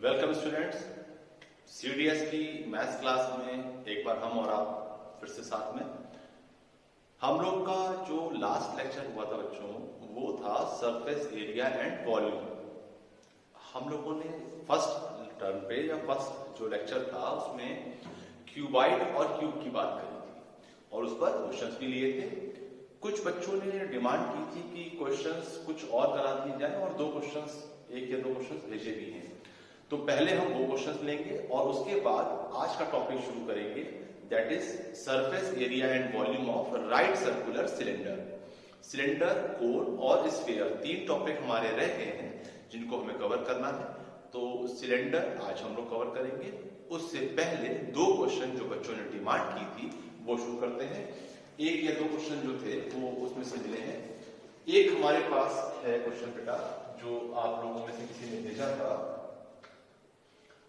Welcome students, CDS की maths class में एक बार हम और आप फिर से साथ में। हम लोग का जो लास्ट लेक्चर हुआ था बच्चों, वो था सरफेस एरिया एंड वॉल्यूम। हम लोगों ने फर्स्ट टर्म पे या फर्स्ट जो लेक्चर था उसमें क्यूबाइड और क्यूब की बात करी थी और उस पर क्वेश्चंस भी लिए थे। कुछ बच्चों ने डिमांड की थी कि क्वेश्चंस कुछ और करा दिए जाए और एक या दो क्वेश्चंस भेजे भी हैं। तो पहले हम वो क्वेश्चंस लेंगे और उसके बाद आज का टॉपिक शुरू करेंगे, that is surface area and volume of right circular cylinder. Cylinder, cone और स्फीयर, तीन टॉपिक हमारे रह गए हैं जिनको हमें कवर करना है। तो सिलेंडर आज हम लोग कवर करेंगे। उससे पहले दो क्वेश्चन जो बच्चों ने डिमांड की थी वो शुरू करते हैं। एक या दो क्वेश्चन जो थे वो उसमें से मिले हैं। एक हमारे पास है क्वेश्चन बेटा जो आप लोगों में से किसी ने भेजा था।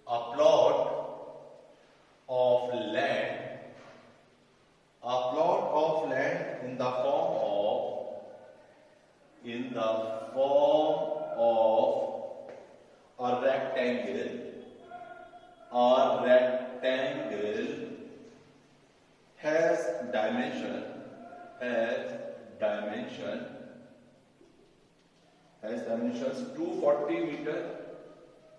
A plot of land in the form of a rectangle has dimension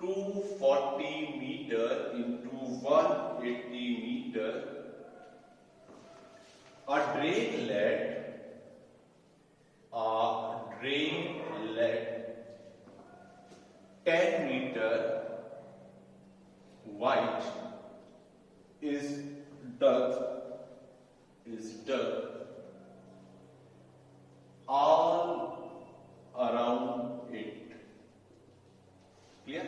240 meter into 180 meter. A drain let 10 meter wide is dug all around it. Clear?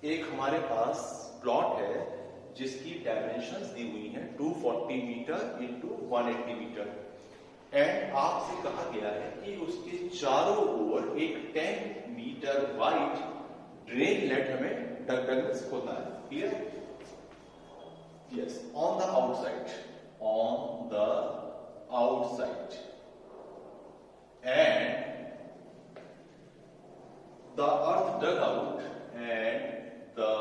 एक हमारे पास प्लॉट है जिसकी डायमेंशंस दी हुई हैं 240 मीटर इंटू 180 मीटर एंड आपसे कहा गया है कि उसके चारों ओर एक 10 मीटर वाइड ड्रेन लेट हमें डग से खोदना है। Clear? Yes, on the outside and the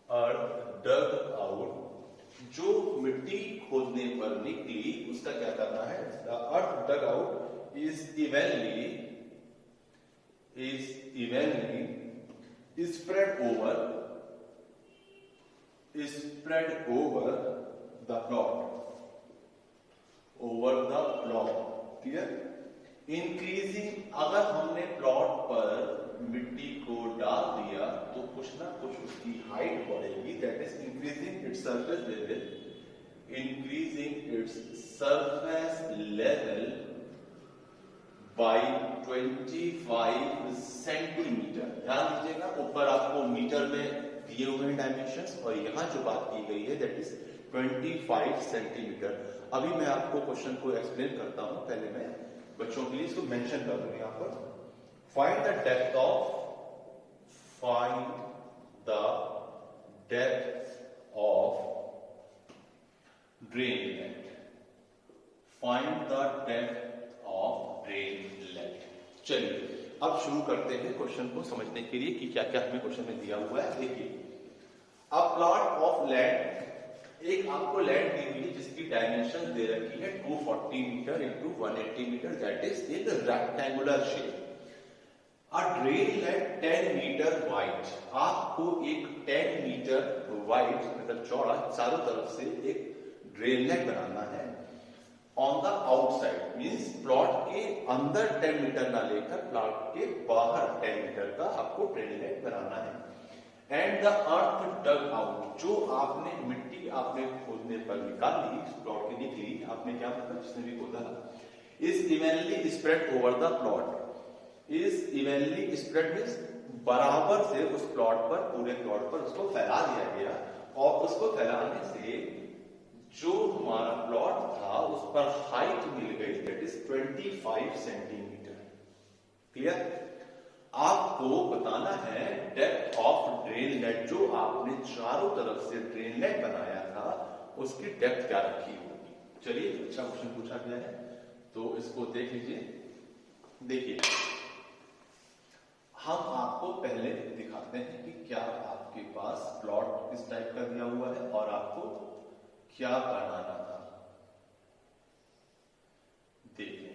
earth dug out जो मिट्टी खोदने पर निकली उसका क्या करना है। The earth dug out is evenly spread over the plot. Clear? Increasing, अगर हमने प्लॉट पर मिट्टी को डाल दिया तो कुछ ना कुछ उसकी हाइट बढ़ेगी, that is increasing its surface level by 25 centimetre. ध्यान दीजिएगा, ऊपर आपको मीटर में दिए हुए हैं डायमेंशंस और यहां जो बात की गई है दैट इज 25 सेंटीमीटर। अभी मैं आपको क्वेश्चन को एक्सप्लेन करता हूं। पहले मैं बच्चों के लिए इसको मेंशन कर दूंगा यहां पर। Find the depth of drainlet. चलिए अब शुरू करते हैं क्वेश्चन को समझने के लिए कि क्या क्या हमें क्वेश्चन में दिया हुआ है। देखिए, अ प्लॉट ऑफ लैंड, एक आपको लैंड दी हुई है जिसकी डायमेंशन दे रखी है 240 metre into 180 metre, that is in rectangular shape. A drainlet 10 metre wide, आपको एक 10 मीटर वाइड मतलब चौड़ा चारों तरफ से एक ड्रेन लेट बनाना है। On the outside means plot के अंदर 10 मीटर ना लेकर प्लॉट के बाहर 10 मीटर का आपको ड्रेन लेट बनाना है। And the earth dug out, जो आपने मिट्टी आपने खोदने पर निकाली, प्लॉट की निकली, आपने क्या मतलब जिसने भी खोदा, is evenly spread over the plot. Is evenly spread means बराबर से उस प्लॉट पर, पूरे प्लॉट पर उसको फैला दिया गया और उसको फैलाने से जो हमारा प्लॉट था उस पर हाइट मिल गई, दैट इज 25 सेंटीमीटर। क्लियर? आपको बताना है डेप्थ ऑफ ड्रेन लेट, जो आपने चारों तरफ से ड्रेन लेट बनाया था उसकी डेप्थ क्या रखी होगी। चलिए, अच्छा क्वेश्चन पूछा गया है तो इसको देख लीजिए। देखिए, हम पहले दिखाते हैं कि क्या आपके पास प्लॉट किस टाइप का दिया हुआ है और आपको क्या बनाना था, देखें।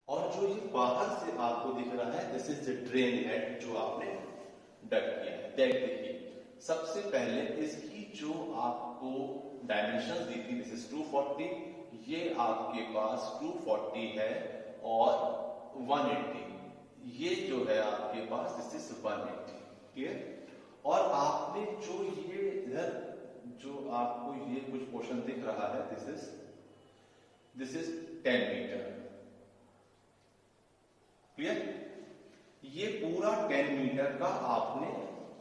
और जो ये बाहर से आपको दिख रहा है, this is the drain head जो आपने डग किया है। देखिए सबसे पहले इसकी जो आपको डायमेंशन दी थी, दिस इज 240, ये आपके पास 240 है और 180, ये जो है आपके पास दिस इज 180, क्लियर। और आपने जो ये इधर जो आपको ये कुछ पोर्शन दिख रहा है, दिस इज 10 मीटर, क्लियर। ये पूरा 10 मीटर का आपने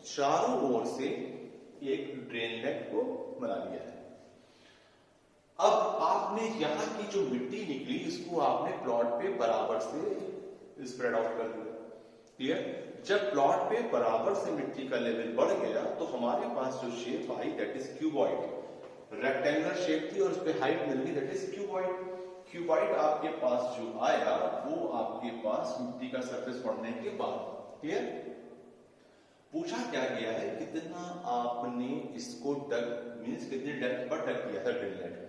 चारों ओर से एक ड्रेन नेट को बना लिया है। अब आपने यहां की जो मिट्टी निकली इसको आपने प्लॉट पे बराबर से स्प्रेड आउट कर दिया, क्लियर। जब प्लॉट पे बराबर से मिट्टी का लेवल बढ़ गया तो हमारे पास जो shape I that is cuboid. Rectangular shape थी और उस पे हाइट मिल गई, दैट इज क्यूबॉइड। क्यूबॉइड आपके पास जो आया वो आपके पास मिट्टी का सरफेस बढ़ने के बाद, क्लियर। पूछा क्या गया है, कितना आपने इसको डग, मींस कितनी डेप्थ पर डग किया था ड्रिल नेट को।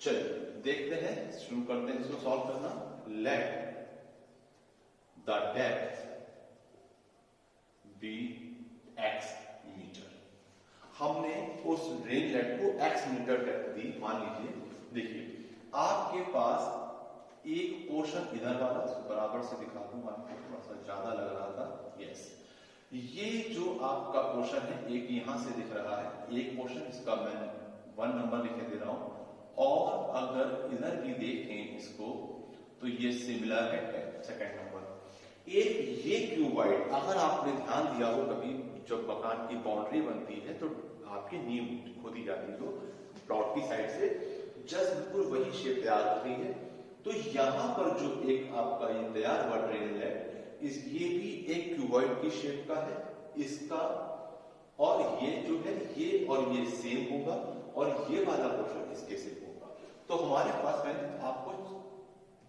चलिए देखते हैं, शुरू करते हैं इसको सॉल्व करना। Let the depth be x metre. हमने उस ड्रेन नेट को x मीटर डेप्थ दी, मान लीजिए। देखिए आपके पास एक पोर्शन इधर वाला, बराबर से दिखा दूं आपको, थोड़ा सा ज्यादा लग रहा था, यस। ये जो आपका पोर्शन है एक यहां से दिख रहा है, एक पोर्शन, इसका मैं 1 नंबर लिखे दे रहा हूं। और अगर इधर भी देखें इसको तो ये सिमिलर है, सेकंड नंबर। एक ये क्यूबॉइड, अगर आपने ध्यान दिया हो कभी जब मकान की बाउंड्री बनती है तो आपकी नींव खोदी जाती है जो प्लॉट की साइड से, जस्ट बिल्कुल वही शेप तैयार हो रही है। तो यहां पर जो एक आपका ये तैयार हुआ ड्रेन है, ये भी एक क्यूबॉइड की शेप का है, इसका और ये जो है ये और ये सेम होगा और ये वाला पोर्शन इसके सेम होगा। तो हमारे पास मैंने आपको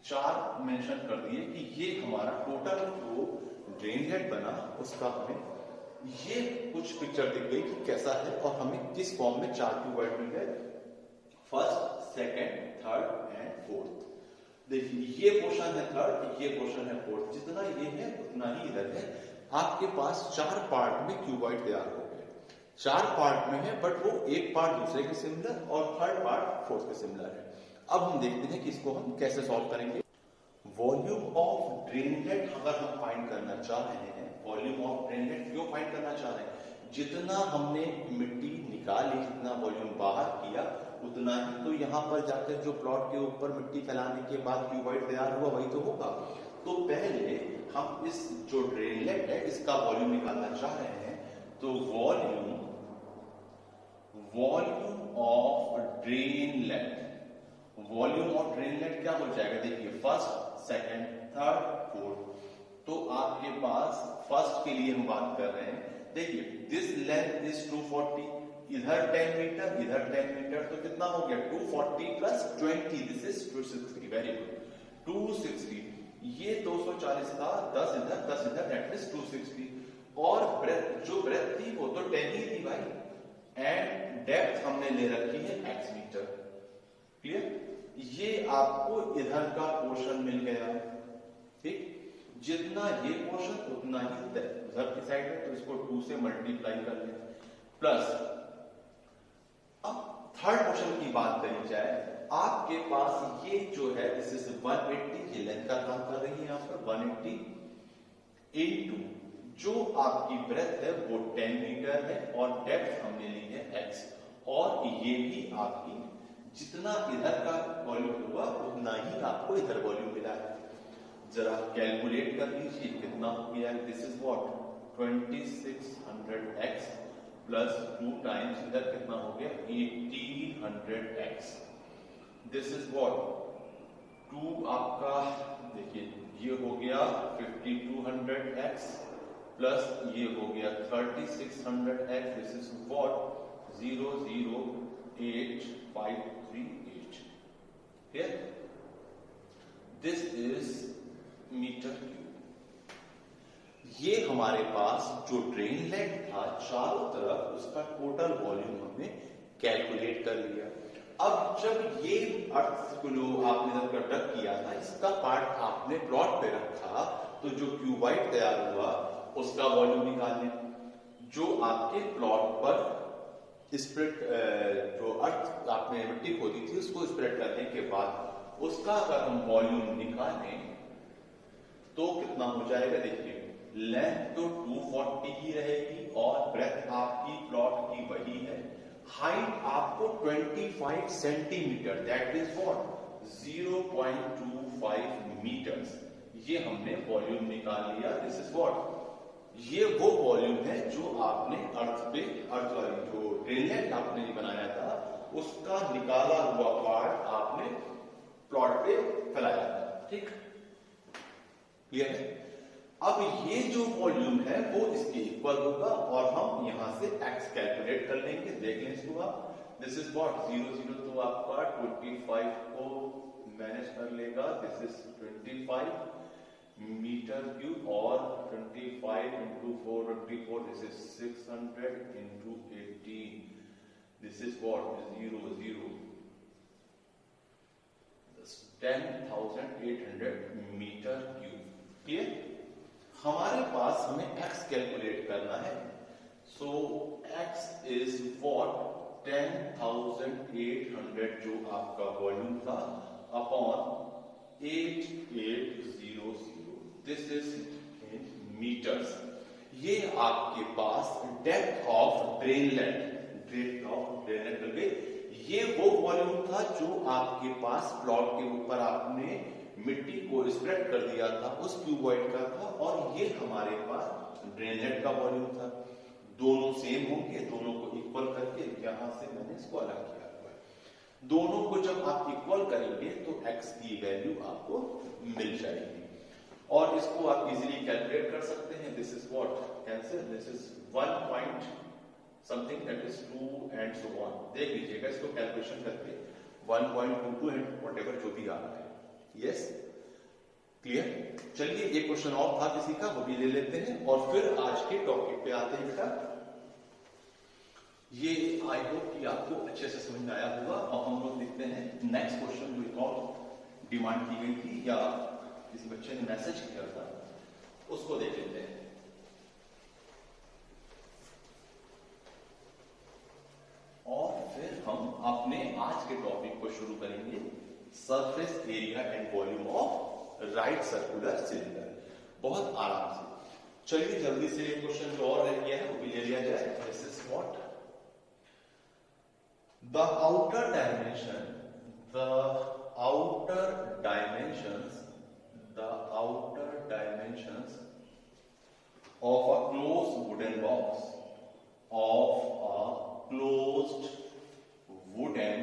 4 मेंशन कर दिए कि ये हमारा टोटल जो ड्रेन हेड बना उसका हमें ये कुछ पिक्चर दिख गई कि कैसा है और हमें किस फॉर्म में 4 क्यूबॉइड मिल गए, first, second, third and fourth. देखिए ये पोर्शन है थर्ड, ये पोर्शन है फोर्थ, जितना ये है उतना ही इधर है। आपके पास 4 पार्ट में क्यूबॉइड तैयार हो गए, 4 पार्ट में है, बट वो एक पार्ट दूसरे के सिमिलर और थर्ड पार्ट फोर्थ के सिमिलर है। अब हम देखते हैं कि इसको हम कैसे सॉल्व करेंगे। वॉल्यूम ऑफ ड्रेन हेड अगर हम फाइंड करना चाह रहे हैं, वॉल्यूम ऑफ ड्रेन हेड क्यों फाइंड करना चाह रहे हैं, जितना हमने मिट्टी निकाली, जितना वॉल्यूम बाहर किया उतना ही तो यहाँ पर जाकर जो प्लॉट के ऊपर मिट्टी फैलाने के बाद क्यूबॉइड तैयार हुआ वही तो होगा। तो पहले हम इस जो ड्रेनलेट है इसका वॉल्यूम निकालना चाह रहे हैं, तो वॉल्यूम ऑफ ड्रेनलेट, वॉल्यूम ऑफ ड्रेनलेट क्या हो जाएगा, देखिए फर्स्ट, सेकंड, थर्ड, फोर्थ। तो आपके पास फर्स्ट के लिए हम बात कर रहे हैं, देखिए दिस लेंथ इज 240, इधर 10 मीटर, इधर 10 मीटर, तो कितना हो गया 240 plus 20, this is 260, very good, 260। ये 240 था, 10 इधर 10 इधर, दैट इज 260। और ब्रेथ, जो ब्रेथ थी वो तो 10 ही थी भाई, एंड डेप्थ हमने ले रखी है x मीटर, क्लियर। ये आपको इधर का पोर्शन मिल गया, ठीक। जितना ये पोर्शन उतना ही उधर की साइड है, तो इसको 2 से मल्टीप्लाई कर लें, प्लस अब थर्ड पोर्शन की बात करी जाए, आपके पास ये जो है दिस इज 180, ये लेंथ का काम कर रही है यहाँ पर, 180 इनटू जो आपकी ब्रेथ है वो 10 मीटर है और डेप्थ हमने ली है x, और ये भी आपकी जितना इधर का वॉल्यूम हुआ उतना ही आपको इधर वॉल्यूम मिला है। जरा कैलकुलेट कर लीजिए कितना हो गया, this is what 2600x plus 2 times इधर कितना हो गया 1800x, दिस इज व्हाट 2 आपका, देखिए ये हो गया 5200x प्लस ये हो गया 3600x, this is what 008538, here this is metre cube. ये हमारे पास जो ड्रेन लेग था चारों तरफ उसका टोटल वॉल्यूम हमने कैलकुलेट कर लिया। अब जब ये अर्थ को जो आपने जब कंडक्ट किया था इसका पार्ट आपने प्लॉट पे रखा तो जो क्यूबाइड तैयार हुआ उसका वॉल्यूम निकालने, जो आपके प्लॉट पर स्प्रेड जो अर्थ आपने मिट्टी खोदी थी उसको स्प्रेड करने के बाद उसका अगर हम वॉल्यूम निकालें तो कितना हो जाएगा। देखिए लेंथ तो 240 ही रहेगी और ब्रेथ आपकी प्लॉट की वही है, हाइट आपको 25 centimetre that is what 0.25 metres, ये हमने वॉल्यूम निकाल लिया। दिस इज व्हाट, ये वो वॉल्यूम है जो आपने अर्थ वाली जो ड्रेनलेट आपने बनाया था उसका निकाला हुआ पार्ट आपने प्लॉट पे फैलाया था। ठीक, क्लियर है। अब ये जो वॉल्यूम है वो इसके इक्वल होगा और हम यहां से x कैलकुलेट कर लेंगे। देख लें इसको आप, दिस इज व्हाट 0 तो आपका 25 को मैनेज कर लेगा, दिस इज 25 मीटर क्यूब और 25 into 4 24, this is 600 into 18, this is what 0 10,800 metre cube. Clear, हमारे पास हमें x कैलकुलेट करना है, सो x इज व्हाट 10,800 जो आपका वॉल्यूम था upon 8800, this is in metres. ये आपके पास depth of drainlet, depth of drainlet कर गए। ये वो वॉल्यूम था जो आपके पास प्लॉट के ऊपर आपने मिट्टी को स्प्रेड कर दिया था उस क्यूबॉइड का था, और ये हमारे पास ड्रेनलेट का वॉल्यूम था। दोनों सेम होंगे, दोनों को इक्वल करके यहां से मैंने इसको अलग किया हुआ है। दोनों को जब आप इक्वल करेंगे तो x की वैल्यू आपको मिल जाएगी और इसको आप इजीली कैलकुलेट कर सकते हैं। This is what cancel, this is 1 point something that is 2 and so on. देख लीजिएगा इसको कैलकुलेशन करके 1.22 एंड व्हाटएवर जो भी आ रहा है। Yes, clear. चलिए एक क्वेश्चन और था किसी का, वो भी ले लेते हैं और फिर आज के टॉपिक पे आते हैं बेटा। ये आई होप कि आपको अच्छे से समझ में आया होगा। और हम लोग देखते हैं नेक्स्ट क्वेश्चन जो एक और डिमांड की गई थी या किसी बच्चे ने मैसेज किया था, उसको देख लेते हैं। और फिर हम अपने आज के टॉपिक को शुरू करेंगे, surface area and volume of right circular cylinder, बहुत आराम से। चलिए जल्दी से क्वेश्चन जो और रह गया है वो भी ले लिया जाए। This is what the outer dimension, the outer dimensions of a closed wooden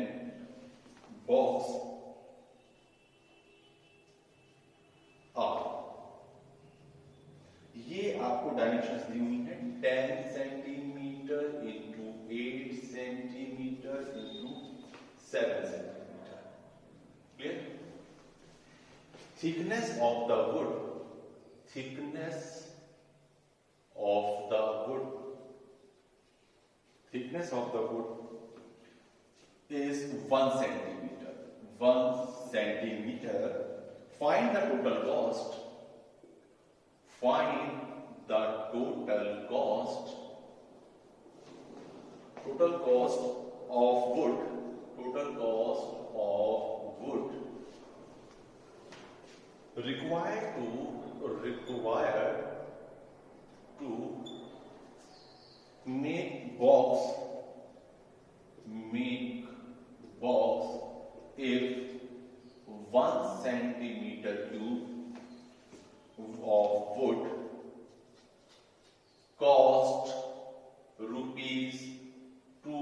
box, are, ये आपको डायमेंशंस दी हुई है 10 centimetre into 8 centimetre into 7 centimetre. Clear. Thickness of the wood, thickness of the wood is 1 centimeter. 1 centimeter. Find the total cost. Total cost of wood. Required to make box if 1 centimeter cube of wood cost ₹2।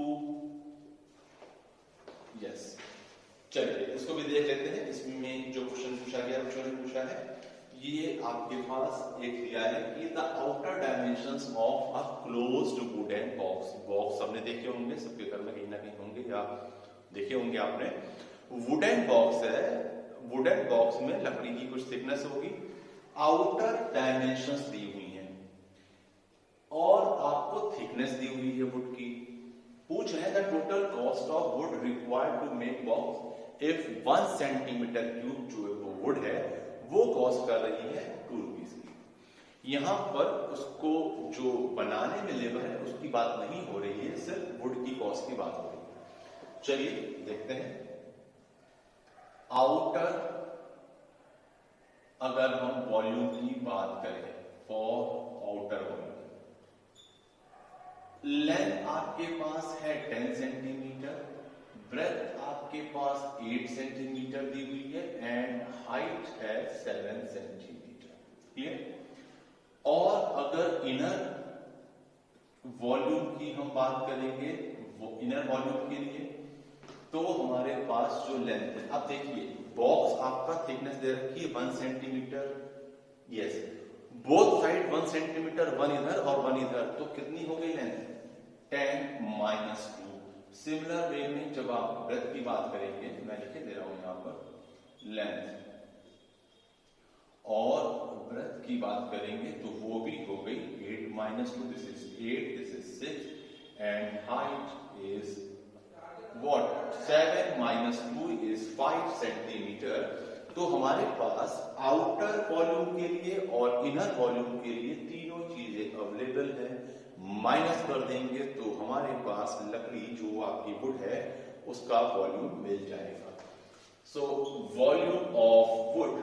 Yes, चलिए इसको भी देख लेते हैं। इसमें जो question पूछा गया, बच्चों ने पूछा है, ये आपके पास एक दिया है कि the outer dimensions of a closed wooden box. Box सबने देखे होंगे, सबके घर में कहीं ना कहीं होंगे या देखे होंगे आपने। वुडन बॉक्स है, वुडन बॉक्स में लकड़ी की कुछ थिकनेस होगी, आउटर डायमेंशंस दी हुई हैं the total cost of wood required to make box if 1 centimetre cube जो वुड है वो कॉस्ट कर रही है 2 रुपीज की। यहां पर उसको जो बनाने में लेबर है उसकी बात नहीं हो रही है, सिर्फ वुड की कॉस्ट की बात हो रही है। चलिए देखते हैं। आउटर अगर हम वॉल्यूम की बात करें, फॉर आउटर वॉल्यूम, लेंथ आपके पास है 10 सेंटीमीटर, ब्रेथ आपके पास 8 सेंटीमीटर दी हुई है एंड हाइट है 7 सेंटीमीटर। क्लियर? और अगर इनर वॉल्यूम की हम बात करेंगे, वो इनर वॉल्यूम के लिए, तो हमारे पास जो लेंथ है, अब देखिए बॉक्स आपका थिकनेस दे रखी है 1 centimetre, yes, both side 1 centimetre, 1 इधर और 1 इधर, तो कितनी हो गई लेंथ? 10 माइनस 2। सिमिलर वे में जब आप ब्रेथ की बात करेंगे, मैं लिखे दे रहा हूं यहां पर लेंथ, और ब्रेथ की बात करेंगे तो वो भी हो गई 8 minus 2, this is 8, this is 6 and height is what? 7 minus 2 is 5 centimetre. तो हमारे पास आउटर वॉल्यूम के लिए और इनर वॉल्यूम के लिए तीनों चीजें अवेलेबल है। माइनस कर देंगे तो हमारे पास लकड़ी जो आपकी वुड है उसका वॉल्यूम मिल जाएगा। So volume of wood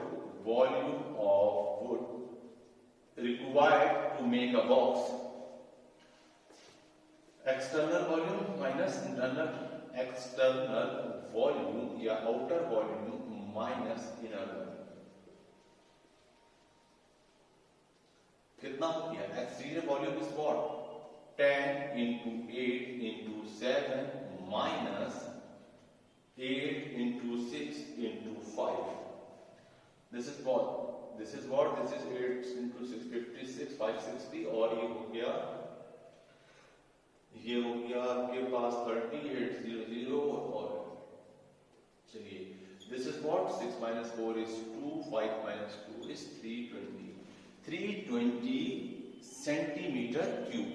required to make a box, external volume minus internal, external volume या outer volume minus inner volume, कितना हो गया? Exterior volume is what? 10 into 8 into 7 minus 8 into 6 into 5. This is what? This is 8 into 6, 56, 560, और ये हो गया आपके पास 3800, और चलिए this is what? 6 minus 4 is 2, 5 minus 2 is 320 centimetre cube.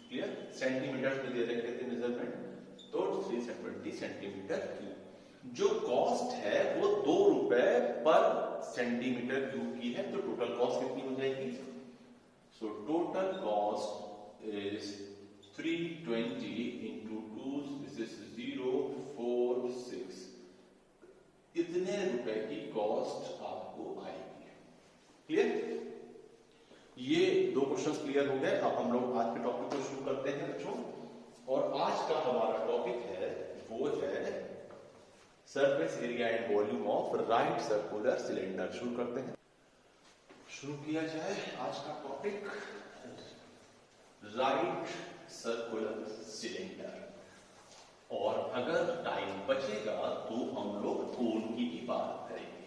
Clear? Centimetre में दे रखे थे मेजरमेंट, तो 320 सेंटीमीटर क्यूब। जो कॉस्ट है वो 2 रुपए पर सेंटीमीटर क्यूब की है, तो टोटल कॉस्ट कितनी हो जाएगी? So total cost is 320 into 2, this is 046, इतने रुपए की कॉस्ट आपको आएगी। क्लियर? ये 2 क्वेश्चंस क्लियर हो गए। अब हम लोग आज के टॉपिक को शुरू करते हैं बच्चों, और आज का हमारा टॉपिक है वो है surface area and volume of right circular cylinder. शुरू करते हैं। शुरू किया जाए आज का टॉपिक, राइट सर्कुलर सिलेंडर, और अगर टाइम बचेगा तो हम लोग कोन की भी बात करेंगे।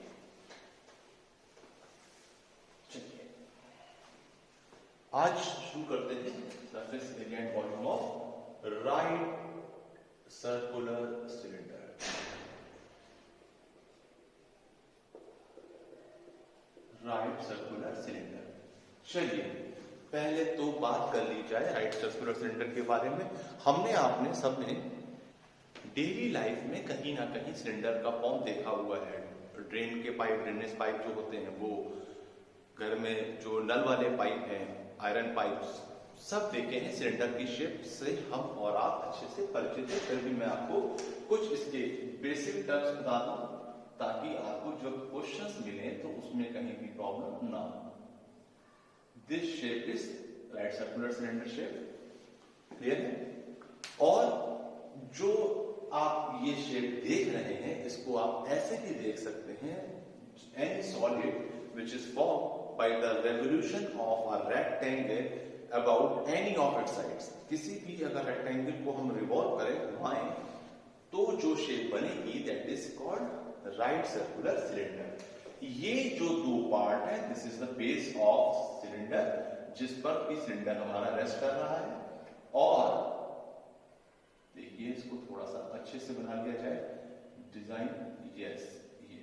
आज शुरू करते हैं surface area and volume of right circular cylinder. Right circular cylinder, चलिए पहले तो बात कर ली जाए राइट सर्कुलर सिलेंडर के बारे में। हमने आपने सबने डेली लाइफ में कहीं ना कहीं सिलेंडर का फॉर्म देखा हुआ है। ड्रेन के पाइप, ड्रेनेज पाइप जो होते हैं, वो घर में जो नल वाले पाइप हैं, आयरन पाइप्स, सब देखे हैं। सिलेंडर की शेप से हम और आप अच्छे से परिचित हैं, फिर भी मैं आपको कुछ इसके बेसिक टर्म्स बता दूं ताकि आपको जब क्वेश्चंस मिले तो उसमें कहीं भी प्रॉब्लम ना हो। This shape is right circular cylinder shape. Clear है? और जो आप ये शेप देख रहे हैं इसको आप ऐसे भी देख सकते हैं, any solid which is formed by the revolution of a rectangle about any of its sides। किसी भी अगर रेक्टेंगल को हम रिवॉल्व करें, घुमाएं, तो जो शेप बनेगी that is called right circular cylinder. ये जो 2 पार्ट है, this is the base of cylinder, जिस पर भी सिलेंडर हमारा रेस्ट कर रहा है। और देखिए इसको थोड़ा सा अच्छे से बना लिया जाए, डिजाइन, यस, ये।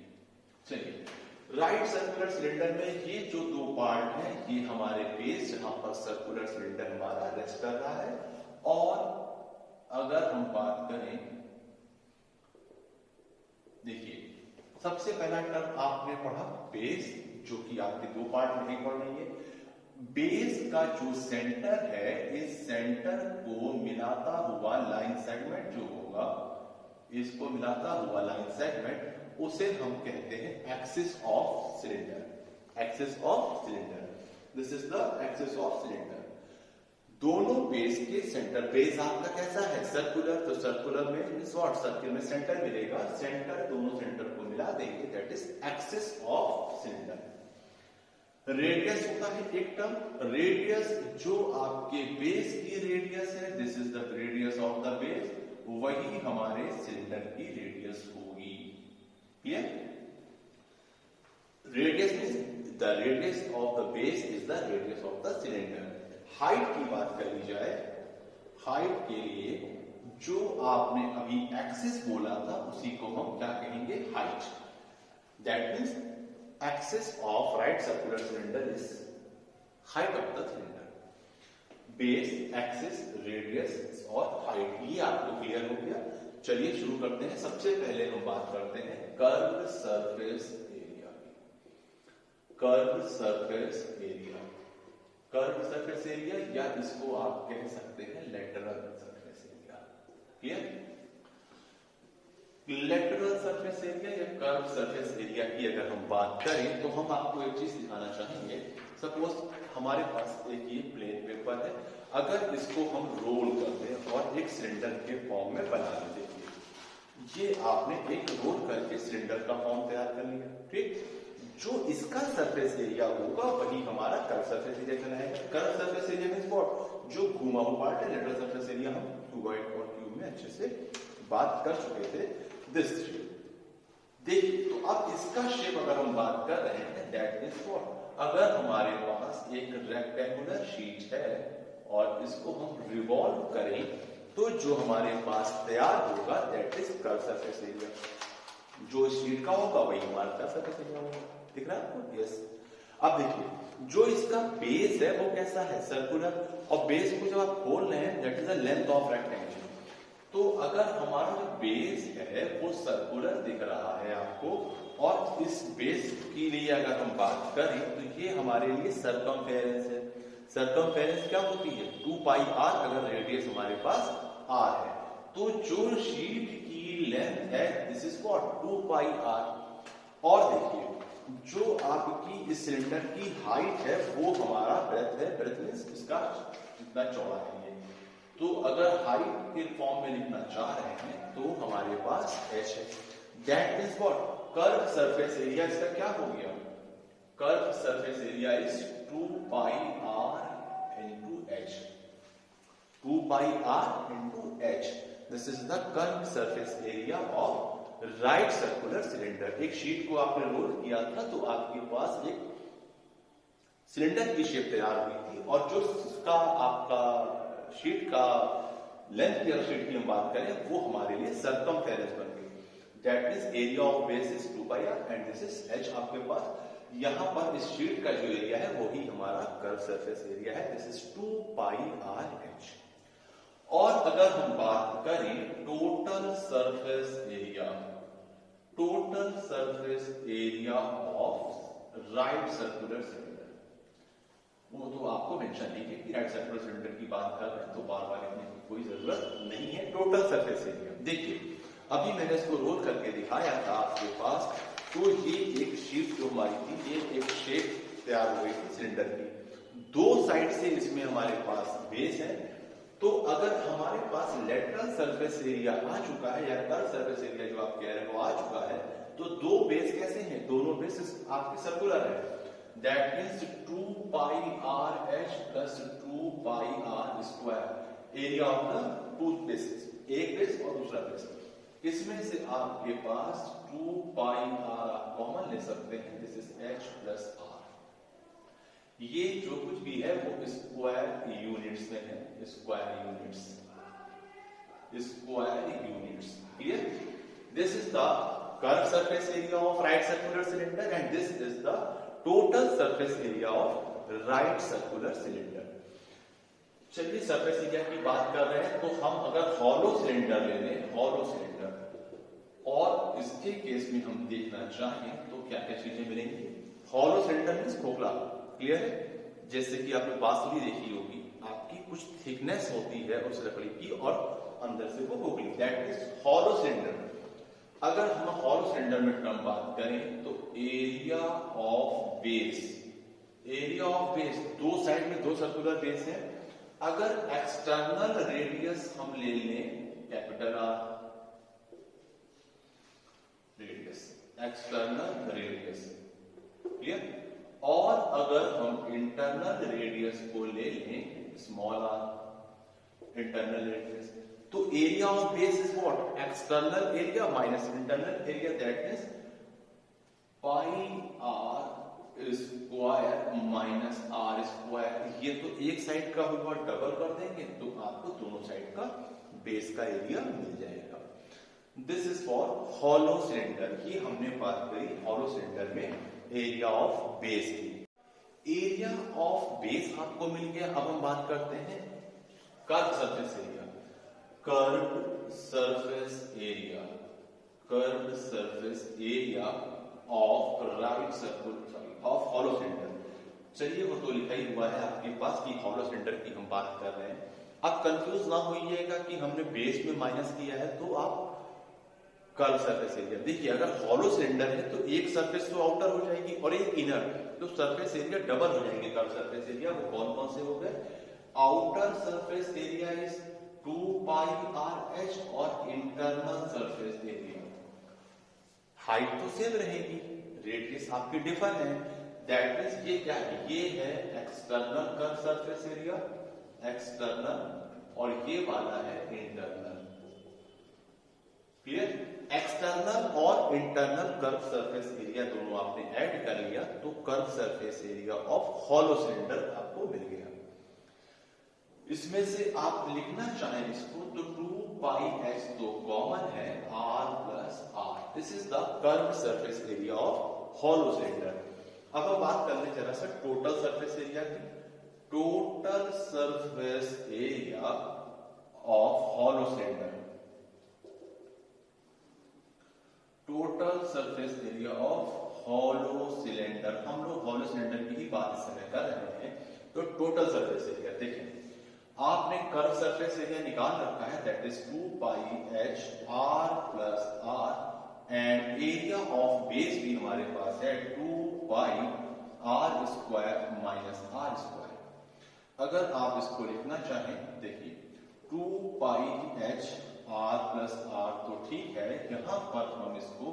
चलिए राइट सर्कुलर सिलेंडर में ये जो 2 पार्ट हैं, ये हमारे बेस, जहां पर सर्कुलर सिलेंडर हमारा रेस्ट कर रहा है, और अगर हम बात करें, देखिए सबसे पहला टर्म आपने पढ़ा बेस, जो कि आपके दो पार्ट में नहीं पढ़ रही है। बेस का जो सेंटर है, इस सेंटर को मिलाता हुआ लाइन सेगमेंट जो होगा, इसको मिलाता हुआ लाइन सेगमेंट, उसे हम कहते हैं axis of cylinder. Axis of cylinder, this is the axis of cylinder. दोनों बेस के सेंटर, बेस आपका कैसा है सर्कुलर, तो सर्कुलर में शॉर्ट सर्किल में सेंटर मिलेगा, सेंटर दोनों सेंटर को मिला देंगे, that is axis of cylinder. Radius होता है एक टर्म, रेडियस जो आपके बेस की रेडियस है, this is the radius of the base, वही हमारे सिलेंडर की रेडियस होगी। Clear? Radius means the radius of the base is the radius of the cylinder. Height की बात कर ली जाए, हाइट के लिए जो आपने अभी एक्सिस बोला था, उसी को हम क्या कहेंगे, height. That means axis of right circular cylinder is height of the cylinder. Base, axis, radius और हाइट, ये आपको क्लियर हो गया। चलिए शुरू करते हैं। सबसे पहले हम बात करते हैं curve surface area. Curve surface area, curve surface area, या इसको आप कह सकते हैं lateral surface area. Clear? Lateral surface area या कर्व सरफेस एरिया की अगर हम बात करें, तो हम आपको एक चीज दिखाना चाहेंगे। सपोज हमारे पास एक ये प्लेन पेपर है, अगर इसको हम रोल कर दें और एक सिलेंडर के फॉर्म में बना लें, ये आपने एक रोल करके सिलेंडर का फॉर्म तैयार कर लिया, ठीक। जो इसका सरफेस एरिया होगा वही हमारा कर्व सरफेस एरिया कहलाएगा। Curve surface area means what, जो घुमा हुआ पार्ट है। लेटरल सरफेस एरिया हम क्यूबॉइड और क्यूब में अच्छे से बात कर चुके थे। दिस देखिए, तो अब इसका शेप अगर हम बात कर रहे हैं, दैट मींस व्हाट, अगर हमारे पास एक रेक्टेंगुलर शीट है और इसको हम रिवॉल्व करें, तो जो हमारे पास तैयार होगा that is curve surface area. जो शीट का होगा वही हमारा कर्व सरफेस एरिया होगा। दिख रहा है आपको? यस। अब देखिए, जो इसका बेस है वो कैसा है, सर्कुलर, और बेस को जब आप खोल रहे हैं, that is the length of rectangle. तो अगर हमारा जो बेस है वो सर्कुलर दिख रहा है आपको, और इस बेस के लिए अगर हम बात करें, तो ये हमारे लिए सरकमफेरेंस है। सरकमफेरेंस क्या होती है, 2 पाई आर। अगर रेडियस हमारे पास आर है, तो जो शीट की लेंथ है, this is what, 2 pi r. और देखिए, जो आपकी इस सिलेंडर की हाइट है वो हमारा ब्रेथ है। ब्रेथ मींस इसका कितना चौड़ा है ये। तो अगर हाइट के फॉर्म में लिखना चाह रहे हैं, तो हमारे पास h है। That means what, curve surface area इसका क्या हो गया, curve surface area is 2 pi r into h। 2 pi r into h, this is the curve surface area of right circular cylinder. एक शीट को आपने रोल किया था, तो आपके पास एक सिलेंडर की शेप तैयार हुई थी, और जो उसका आपका शीट का लेंथ की, शीट की हम बात करें, वो हमारे लिए सरकमफेरेंस बन गई। That means area of base is 2 pi r and this is h आपके पास। यहां पर इस शीट का जो एरिया है वही हमारा कर्व सरफेस एरिया है, this is 2 pi r h। और अगर हम बात करें total surface area, total surface area of right circular cylinder, वो तो आपको मेंशन नहीं है कि राइट सर्कुलर सिलेंडर की बात कर रहे हैं, तो बार बार लिखने की कोई जरूरत नहीं है। टोटल सरफेस एरिया देखिए, अभी मैंने इसको रोल करके दिखाया था आपके पास, तो ये एक शीट जो हमारी थी, ये एक शेप तैयार हुई थी सिलेंडर की। दो साइड से इसमें हमारे पास बेस है, तो अगर हमारे पास लेटरल सरफेस एरिया आ चुका है, या कर्व सरफेस एरिया जो आप कह रहे हैं वो आ चुका है, तो दो बेस कैसे हैं, दोनों बेस आपके सर्कुलर है। That means 2 pi R H plus 2 pi are square area of the two bases, एक बेस और दूसरा बेस। इसमें से आपके पास 2 पाई आर आप कॉमन ले सकते हैं, this is h plus r. ये जो कुछ भी है वो स्क्वायर यूनिट्स में है, square units, square units. Clear? This is the curve surface area of right circular cylinder and this is the total surface area of right circular cylinder. चलिए surface area की बात कर रहे हैं, तो हम अगर हॉलो सिलेंडर ले लें, हॉलो सिलेंडर, और इसके केस में हम देखना चाहें तो क्या क्या चीजें मिलेंगी। हॉलो सिलेंडर मींस खोखला, क्लियर है। जैसे कि आपने बांसुरी देखी होगी, आपकी कुछ थिकनेस होती है उस लकड़ी की और अंदर से वो खोखली, दैट इज हॉलो सिलेंडर। अगर हम हॉलो सिलेंडर में टर्म बात करें तो area of base, area of base, दो साइड में दो सर्कुलर बेस है। अगर एक्सटर्नल रेडियस हम ले लें capital R, radius, external radius, clear. और अगर हम इंटरनल रेडियस को ले लें स्मॉल आर, इंटरनल रेडियस, तो area of base is what, external area minus internal area, that is pi are square minus are square. ये तो एक साइड का होगा, डबल कर देंगे तो आपको दोनों साइड का बेस का एरिया मिल जाएगा। This is for hollow cylinder. ये हमने बात करी हॉलो सिलेंडर में एरिया ऑफ बेस की। एरिया ऑफ बेस आपको मिल गया। अब हम बात करते हैं curve surface area. Curve surface area, curve surface area of right circular, of hollow cylinder. चलिए वो तो लिखा ही हुआ है आपके पास कि हॉलो सिलेंडर की हम बात कर रहे हैं। आप कंफ्यूज ना होइएगा कि हमने बेस में माइनस किया है तो आप कर्व सरफेस एरिया देखिए। अगर हॉलो सिलेंडर है तो एक सरफेस तो आउटर हो जाएगी और एक इनर, तो सरफेस एरिया डबल हो जाएंगे कर्व सरफेस एरिया। वो कौन कौन से हो गए, outer surface area is 2 pi R H और इंटरनल सरफेस एरिया, हाइट तो सेम रहेगी, रेडियस आपकी डिफर है, दैट इज ये क्या है, ये है external curve surface area, external, और ये वाला है इंटरनल, क्लियर। एक्सटर्नल और इंटरनल कर्व सरफेस एरिया दोनों आपने ऐड कर लिया तो curve surface area of hollow cylinder आपको मिल गया। इसमें से आप लिखना चाहें इसको तो 2 पाई एच तो कॉमन है, r plus r, this is the curve surface area of hollow cylinder. अब हम बात कर लें जरा सा टोटल सरफेस एरिया की। Total surface area of hollow cylinder, total surface area of hollow cylinder, हम लोग हॉलो सिलेंडर की ही बात इस समय कर रहे हैं। तो टोटल सरफेस एरिया देखिए, आपने कर्व सरफेस एरिया निकाल रखा है, that is 2 pi H R plus R, and area of base भी हमारे पास है 2 pi are square minus are square. अगर आप इसको लिखना चाहें, देखिए 2 pi H R plus R तो ठीक है, यहां पर हम इसको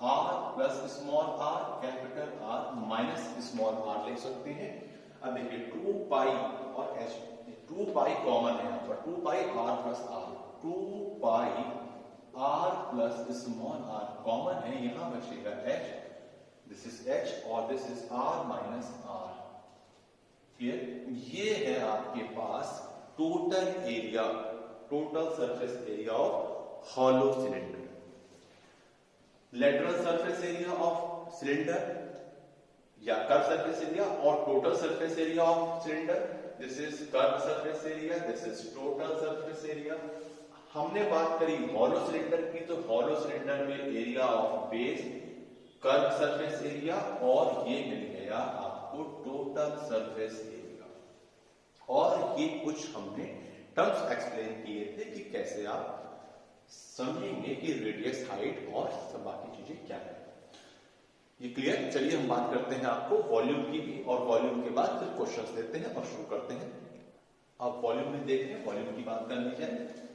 R plus small R capital R minus small R लिख सकते हैं। अब देखिए 2 पाई और एच, 2 पाई कॉमन है यहाँ पर, 2 pi R plus R, 2 pi R plus small R common है, यहां बचेगा एच, दिस इज एच और this is R minus R, clear. ये है आपके पास total area, total surface area of hollow cylinder. Lateral surface area of cylinder या curve surface area और total surface area of cylinder, this is curve surface area, this is total surface area. हमने बात करी hollow cylinder की, तो hollow cylinder में area of base, curve surface area, और ये मिल गया आपको टोटल सरफेस एरिया। और ये कुछ हमने टर्म्स एक्सप्लेन किए थे कि कैसे आप समझेंगे कि रेडियस, हाइट और सब बाकी चीजें क्या है, ये क्लियर। चलिए हम बात करते हैं आपको वॉल्यूम की भी, और वॉल्यूम के बाद फिर क्वेश्चंस देते हैं और शुरू करते हैं। आप वॉल्यूम में देख रहे हैं, वॉल्यूम की बात कर लीजिए।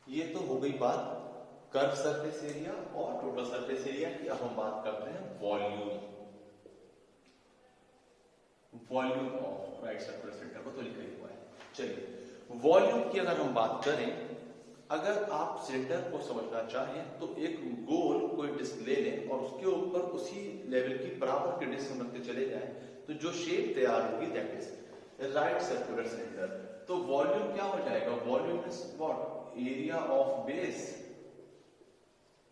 ये तो हो गई बात कर्व सरफेस एरिया और टोटल सरफेस एरिया की। अब हम बात करते हैं volume, volume of right circular cylinder को तो लिखा ही हुआ है। चलिए वॉल्यूम की अगर हम बात करें, अगर आप सिलेंडर को समझना चाहें तो एक गोल कोई डिस्क ले लें और उसके ऊपर उसी लेवल की बराबर की डिस्क रखते चले जाएं, तो जो शेप तैयार होगी that is right circular cylinder. तो वॉल्यूम क्या हो जाएगा, volume is what, area of base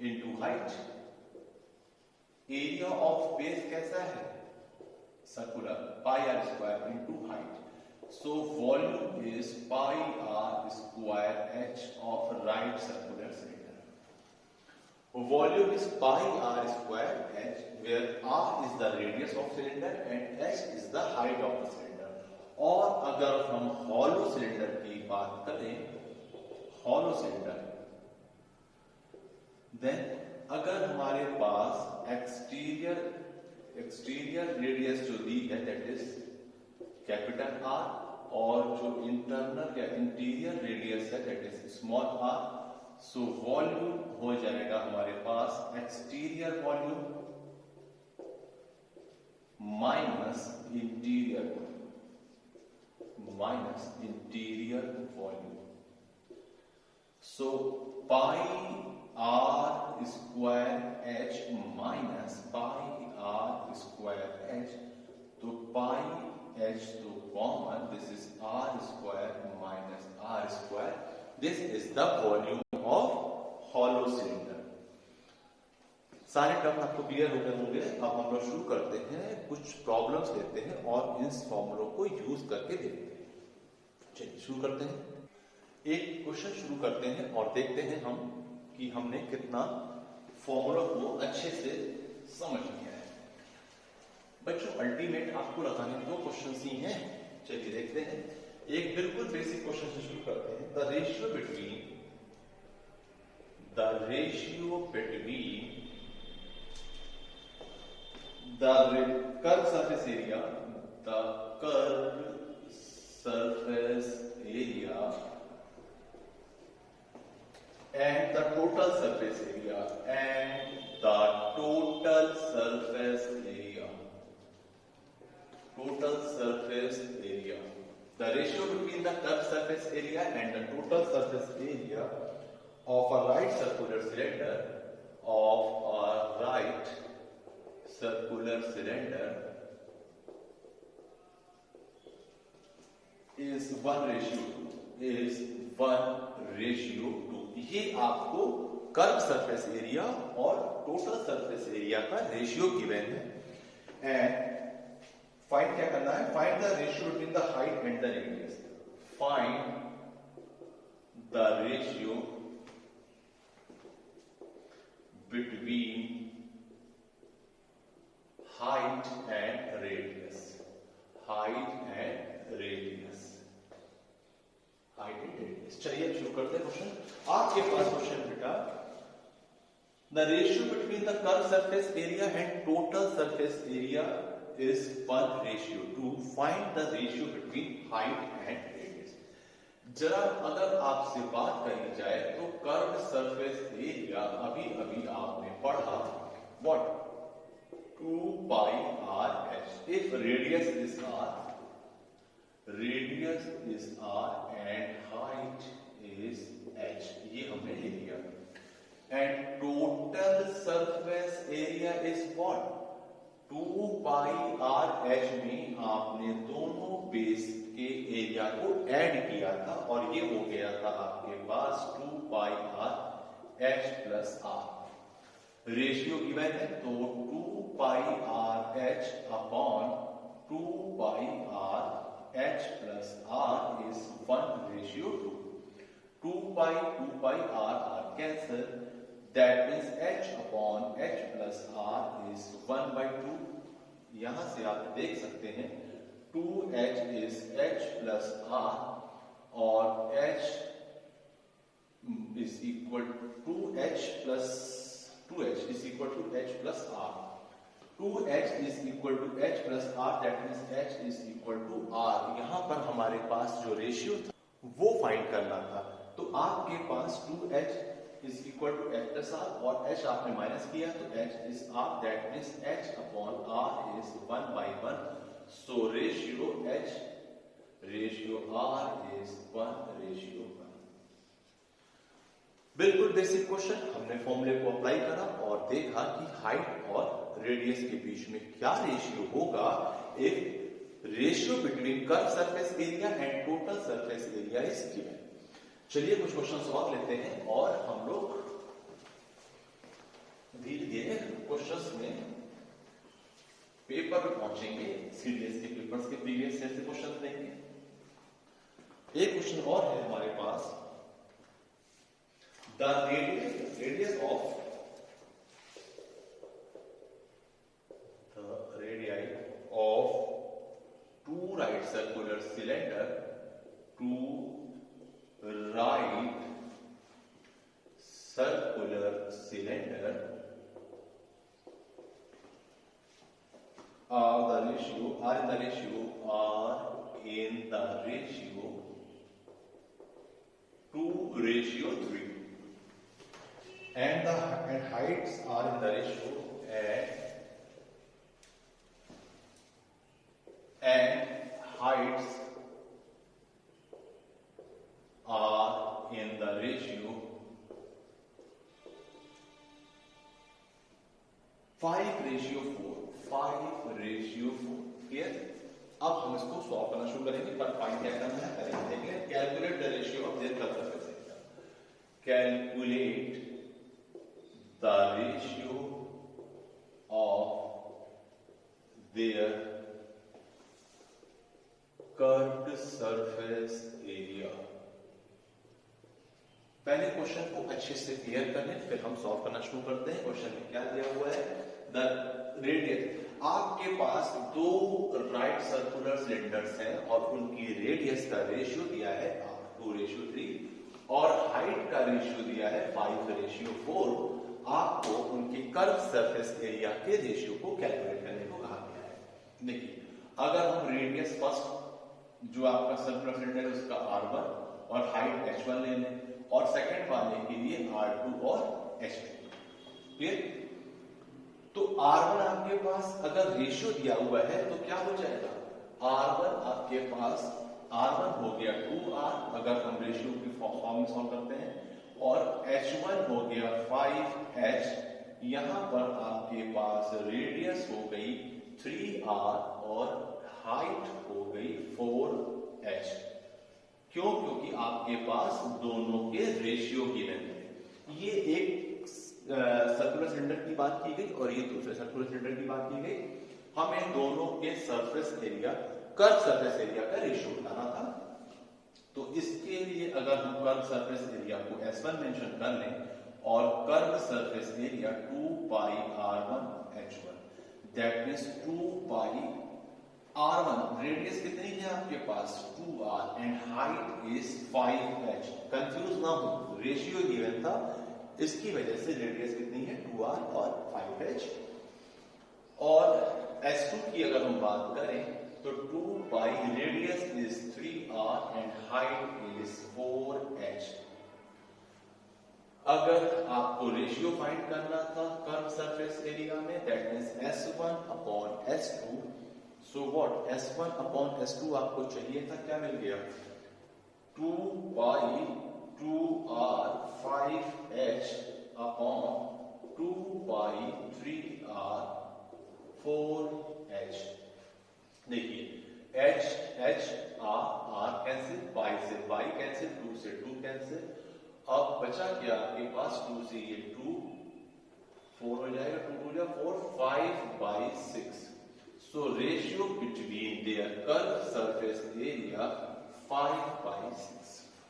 into height. Area of base कैसा है? Circular, pi are square into height. So volume is pi are square h of right circular cylinder. Volume is pi are square h, where r is the radius of cylinder and h is the height of the cylinder। और अगर हम hollow cylinder की बात करें, hollow cylinder, then अगर हमारे पास exterior radius जो दी है दैट इज कैपिटल R, और जो इंटरनल या इंटीरियर रेडियस है that is small r। So volume हो जाएगा हमारे पास exterior volume minus interior volume. So pi are square H minus pi are square H, तो पाई एच तो common, this is R square minus are square. This is the volume of hollow cylinder. सारे term आपको clear हो गए होंगे। अब हम लोग शुरू करते हैं, कुछ प्रॉब्लम्स लेते हैं और इन फॉर्मूलों को यूज करके देखते हैं। चलिए शुरू करते हैं। एक क्वेश्चन शुरू करते हैं और देखते हैं हम कि हमने कितना फॉर्मूला को अच्छे से समझ लिया है। बच्चों अल्टीमेट आपको लगाने दो क्वेश्चन ही हैं। चलिए देखते हैं। एक बिल्कुल बेसिक क्वेश्चन से शुरू करते हैं। The ratio between the curved surface area and the total surface area the ratio between the curved surface area and the total surface area of a right circular cylinder is 1:2। ये आपको curve surface area और total surface area का ratio given है। And find क्या करना है? Find the ratio between the height and the radius. Find the ratio between height and radius। चलिए अब शुरू करते हैं क्वेश्चन। आपके पास क्वेश्चन बेटा, the ratio between the curve surface area and total surface area is 1:2। Find the ratio between height and radius. जरा अगर आपसे बात करी जाए तो कर्व सरफेस एरिया अभी आपने पढ़ा what 2 pi r h। if radius is r and height is h, ये हमने ले लिया। and total surface area is what 2 pi r h में आपने दोनों बेस के एरिया को ऐड किया था और ये हो गया था आपके पास 2 pi r h plus r। Ratio given है तो 2 pi r h upon 2 pi r h plus r is 1:2। 2 pi r cancel, that means h upon h plus r is 1/2। यहां से आप देख सकते हैं 2h is h plus r और h is equal to 2h is equal to h plus r। 2h is equal to h plus r, that means h is equal to r। यहां पर हमारे पास जो रेशियो था वो find करना था। तो आपके पास 2h is equal to h plus r और h आपने माइनस किया तो h is r, that means h upon r is 1/1। so ratio r is 1:1। बिल्कुल बेसिक क्वेश्चन। हमने फॉर्मूले को अप्लाई करा और देखा कि हाइट और रेडियस के बीच में क्या रेशियो होगा if ratio between curve surface area and total surface area is given. चलिए कुछ क्वेश्चन और लेते हैं और हम लोग धीरे धीरे क्वेश्चंस में पेपर पे पहुंचेंगे। सीडीएस के पेपर्स के प्रीवियस ईयर से क्वेश्चन देंगे। एक क्वेश्चन और है हमारे पास, the radius of two right circular cylinder, two right circular cylinder are in the ratio 2:3, and heights are in the ratio and heights are in the ratio 5:4। Clear? अब हम इसको सॉल्व करना शुरू करेंगे, पर फाइंड क्या करना है करेंगे। देखेंगे calculate the ratio of their curve surface area. Calculate the ratio of their curved surface area. पहले क्वेश्चन को अच्छे से क्लियर कर लें, फिर हम सॉल्व करना शुरू करते हैं। क्वेश्चन में क्या दिया हुआ है, द रेडियस, आपके पास दो राइट सर्कुलर सिलेंडर्स हैं और उनकी रेडियस का रेशियो दिया है 2:3 और हाइट का रेशियो दिया है 5:4। आपको उनके कर्व सरफेस एरिया के रेशियो को कैलकुलेट करने को कहा गया है। देखिए, अगर हम रेडियस फर्स्ट जो आपका सर्कुलर सिलेंडर है उसका R1 और हाइट H1 ले लें और सेकंड वाले के लिए R2 और H2। क्लियर? तो R1 आपके पास अगर रेशियो दिया हुआ है तो क्या हो जाएगा, R1 आपके पास R1 हो गया 2R अगर हम रेशियो की फॉर्म में सॉल्व करते हैं, और H1 हो गया 5H। यहां पर आपके पास रेडियस हो गई 3R और हाइट हो गई 4H। क्यों? क्योंकि आपके पास दोनों के रेशियो गिवन है। ये एक सर्कुलर सिलेंडर की बात की गई और ये दूसरे सर्कुलर सिलेंडर की बात की गई। हमें दोनों के surface area, curve surface area का रेशियो बताना था। तो इसके लिए अगर हम कर्व सरफेस एरिया को S1 मेंशन कर लें और curve surface area 2πr1h1, that means 2πr1 radius कितनी है आपके पास 2R and height is 5H। Confuse ना हो, रेशियो गिवन था, इसकी वजह से रेडियस कितनी है 2R और 5H। और S2 की अगर हम बात करें तो 2π radius is 3R and height is 4H। अगर आपको रेशियो फाइंड करना था कर्व सरफेस एरिया में, that means S1/S2। So what, S1/S2 आपको चाहिए था, क्या मिल गया 2π 2R 5H upon 2π 3R 4H। देखिए H R कैंसिल, पाई से पाई कैंसिल, 2 से 2 कैंसिल। अब बचा क्या आपके पास, 2 से ये 2 4 हो जाएगा, 2 हो जाएगा 4, 5/6। So ratio between their curve surface area 5/6,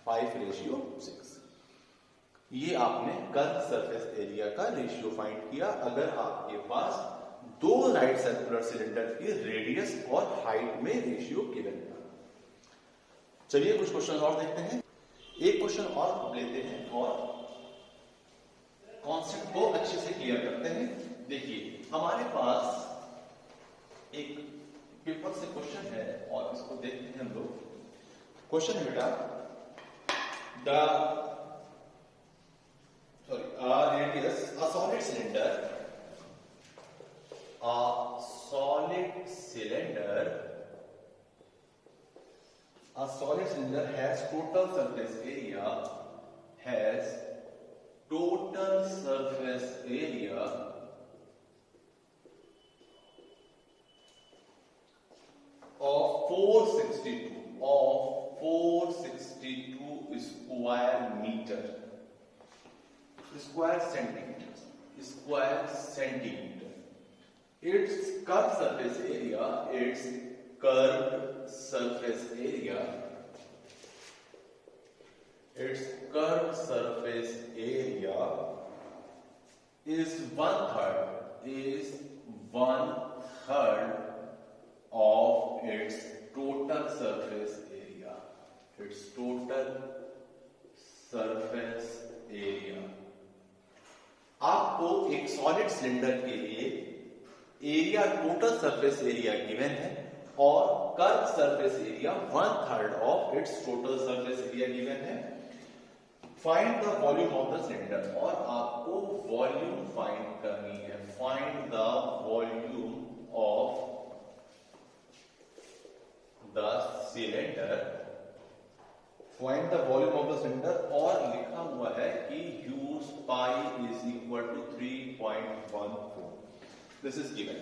5:6। ये आपने कर्व सरफेस एरिया का रेशियो फाइंड किया अगर आपके पास दो राइट सर्कुलर सिलेंडर की रेडियस और हाइट में रेशियो गिवन था। चलिए कुछ क्वेश्चन और देखते हैं। एक क्वेश्चन और लेते हैं और कॉन्सेप्ट को अच्छे से क्लियर करते हैं। देखिए, हमारे पास एक पेपर से क्वेश्चन है और इसको देखते हैं हम लोग। क्वेश्चन है बेटा, radius, a solid cylinder has total surface area of 462 square square metre, square centimetre, square centimetre. Its curved surface area, its curved surface area, its curved surface area is one third of its total surface area. Its total surface area. आपको एक solid cylinder के लिए area, total surface area given है और curve surface area 1/3 of its total surface area given है. Find the volume of the cylinder, और आपको volume find करनी है. Find the volume of the cylinder. Find the volume of the cylinder, और लिखा हुआ है कि use pi is equal to 3.14. This is given.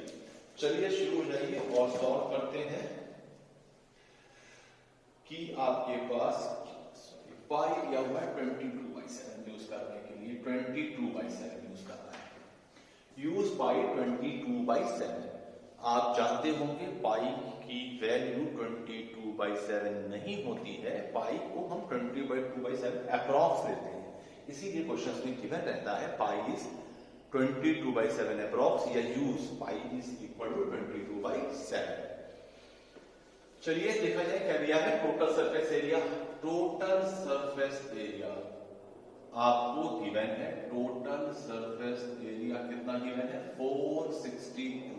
चलिए शुरू हो जाइए और सॉल्व करते हैं कि आपके पास पाई दिया हुआ है 22/7 यूज करने के लिए. 22/7 यूज करना है. Use pi 22/7. आप जानते होंगे पाई की वैल्यू 22/7 नहीं होती है. पाई को हम 22/7 अप्रॉक्स लेते हैं, इसीलिए क्वेश्चन में गिवन रहता है पाई इज 22/7 अप्रॉक्स, या use pi is equal to 22/7. चलिए देखा जाए क्या दिया है. Total surface area. Total surface area आपको गिवन है. टोटल सरफेस एरिया कितना गिवन है? 462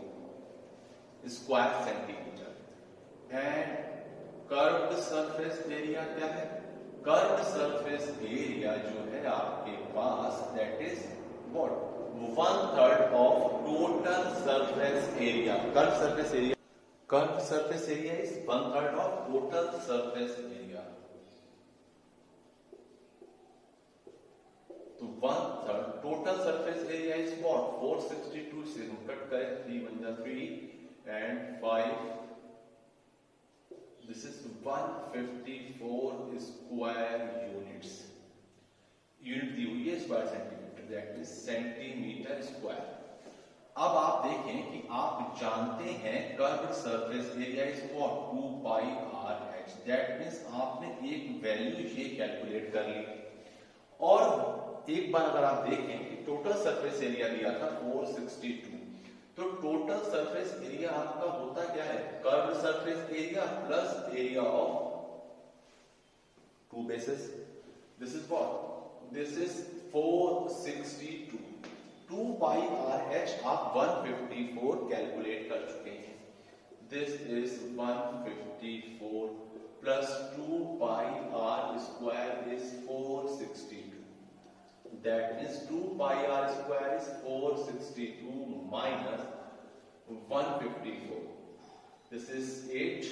square centimetre. And curved surface area क्या है? कर्व्ड सरफेस एरिया जो है आपके पास, that is what? 1/3 of total surface area. Curved surface area, curved surface area is 1/3 of total surface area. तो 1/3 total surface area is what? 462 से हम cut करें, 3 1 जा 3 and 5. This is 154 square units. Unit दी हुई है square centimetre, that is centimetre square. अब आप देखें कि आप जानते हैं curved surface area is what? 2πRh. That means आपने एक वैल्यू ये कैलकुलेट कर ली. और एक बार अगर आप देखें कि टोटल सरफेस एरिया दिया था 462, तो टोटल सरफेस एरिया आपका होता क्या है? Curved surface area plus area of two bases. This is what? This is 462. 2πRh आप 154 कैलकुलेट कर चुके हैं. This is 154 plus 2πr square is 462. That is 2πr square is 462 minus 154. This is 8,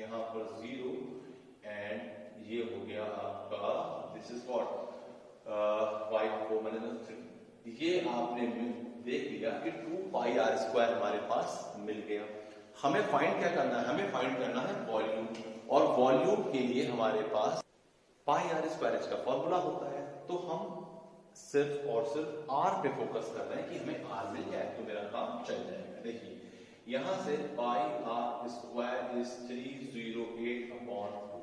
यहां पर 0 and ये हो गया आपका, this is what? 5 4 minus 3. ये आपने देख लिया कि 2πr square हमारे पास मिल गया. हमें फाइंड क्या करना है? हमें फाइंड करना है वॉल्यूम, और वॉल्यूम के लिए हमारे पास πr square h का फॉर्मूला होता है. तो हम सिर्फ और सिर्फ r पे फोकस कर रहे हैं कि हमें r मिल जाए तो मेरा काम चल जाएगा. देखिए यहां से πr square is 308/2.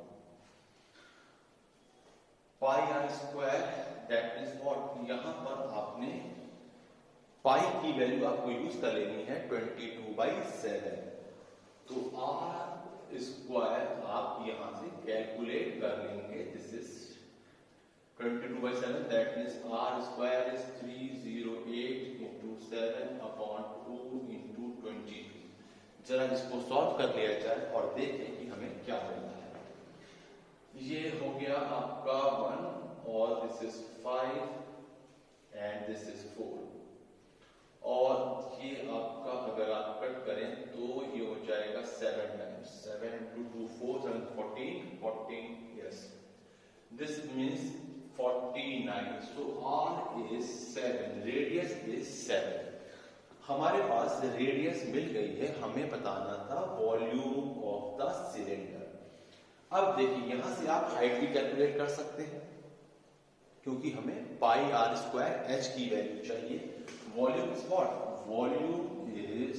πr square that is what? यहां पर आपने पाई की वैल्यू आपको यूज कर लेनी है 22/7. तो r स्क्वायर आप यहां से कैलकुलेट कर लेंगे. This is 22/7, that means r square is 308 into 7/2 into 22. जरा इसको सॉल्व कर लिया जाए और देखें कि हमें क्या मिलता है. ये हो गया आपका 1 और this is 5 and this is 4. और ये आपका अगर आप कट करें तो ये हो जाएगा 7 times. 7 into 2 4 7 14. Yes, this means 49. So r is 7, radius is 7. हमारे पास रेडियस मिल गई है. हमें बताना था वॉल्यूम ऑफ द सिलेंडर. अब देखिए यहां से आप हाइट भी कैलकुलेट कर सकते हैं. क्योंकि हमें पाई आर स्क्वायर एच की वैल्यू चाहिए। Volume is what? Volume is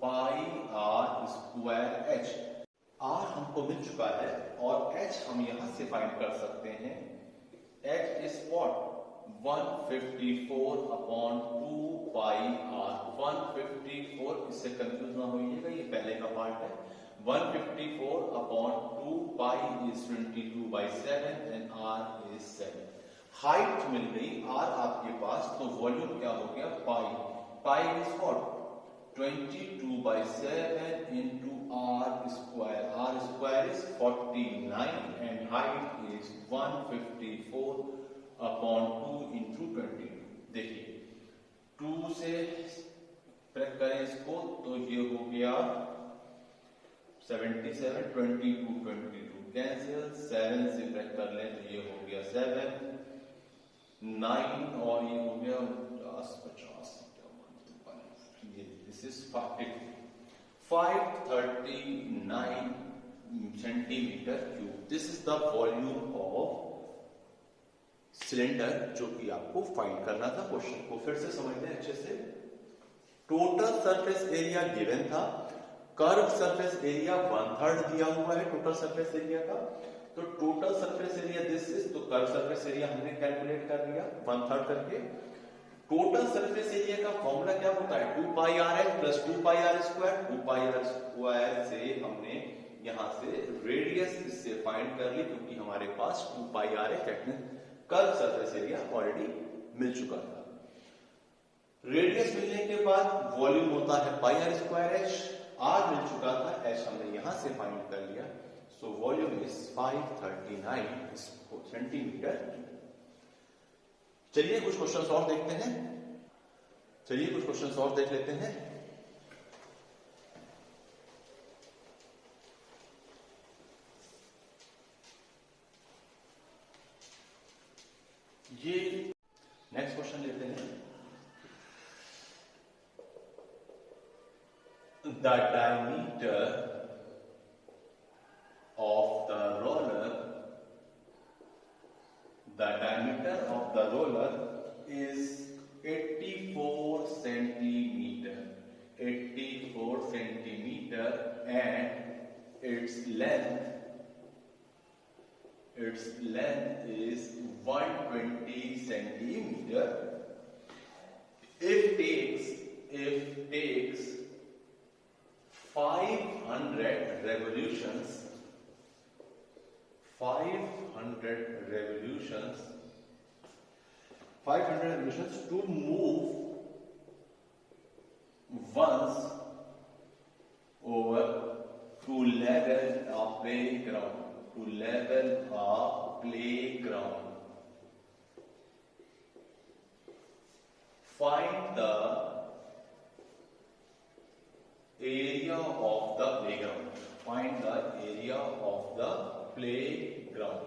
pi are square H. R हमको मिल चुका है और एच हम यहां से फाइंड कर सकते हैं। H is what? 154 upon 2 pi r. 154, इससे कंफ्यूज ना होइएगा, ये पहले का पार्ट है। 154 upon 2 pi is 22/7 and R is 7। Height मिल गई आर आपके पास, तो वॉल्यूम क्या हो गया? Pi. Pi is what? 22/7 into r square. R square is 49 and height is 154 upon 2 into 22. देखिए 2 से ब्रेक करें इसको तो ये हो गया 77, 22, 22 कैंसिल, 7 से ब्रेक कर लें तो ये हो गया 7, 9 और ये हो गया 50, this is 539 centimeter cube. This is the volume of cylinder जो कि आपको फाइंड करना था। क्वेश्चन को फिर से समझ लें अच्छे से। टोटल सरफेस एरिया गिवन था, कर्व सरफेस एरिया 1/3 दिया हुआ है टोटल सरफेस एरिया का। तो total surface area this is, तो कर्व सरफेस एरिया हमने कैलकुलेट कर लिया 1/3 करके। टोटल सरफेस एरिया का फॉर्मूला क्या होता है? 2 pi R H plus 2 pi are square. 2 pi are square से हमने यहां से रेडियस इससे फाइंड कर ली, क्योंकि हमारे पास 2 pi are H that means curve surface area already मिल चुका था। रेडियस मिलने के बाद वॉल्यूम होता है pi are square H. R मिल चुका था, एच हमने यहां से फाइंड कर लिया। So volume is 539 centimetre. चलिए कुछ क्वेश्चंस और देखते हैं। चलिए कुछ क्वेश्चंस और देख लेते हैं। ये नेक्स्ट क्वेश्चन लेते हैं। The diameter of the roller, the diameter of the roller is 84 centimeter, 84 centimeter, and its length is 120 centimeter. If takes 500 revolutions, 500 revolutions to move once over to level a playground, Find the area of the playground.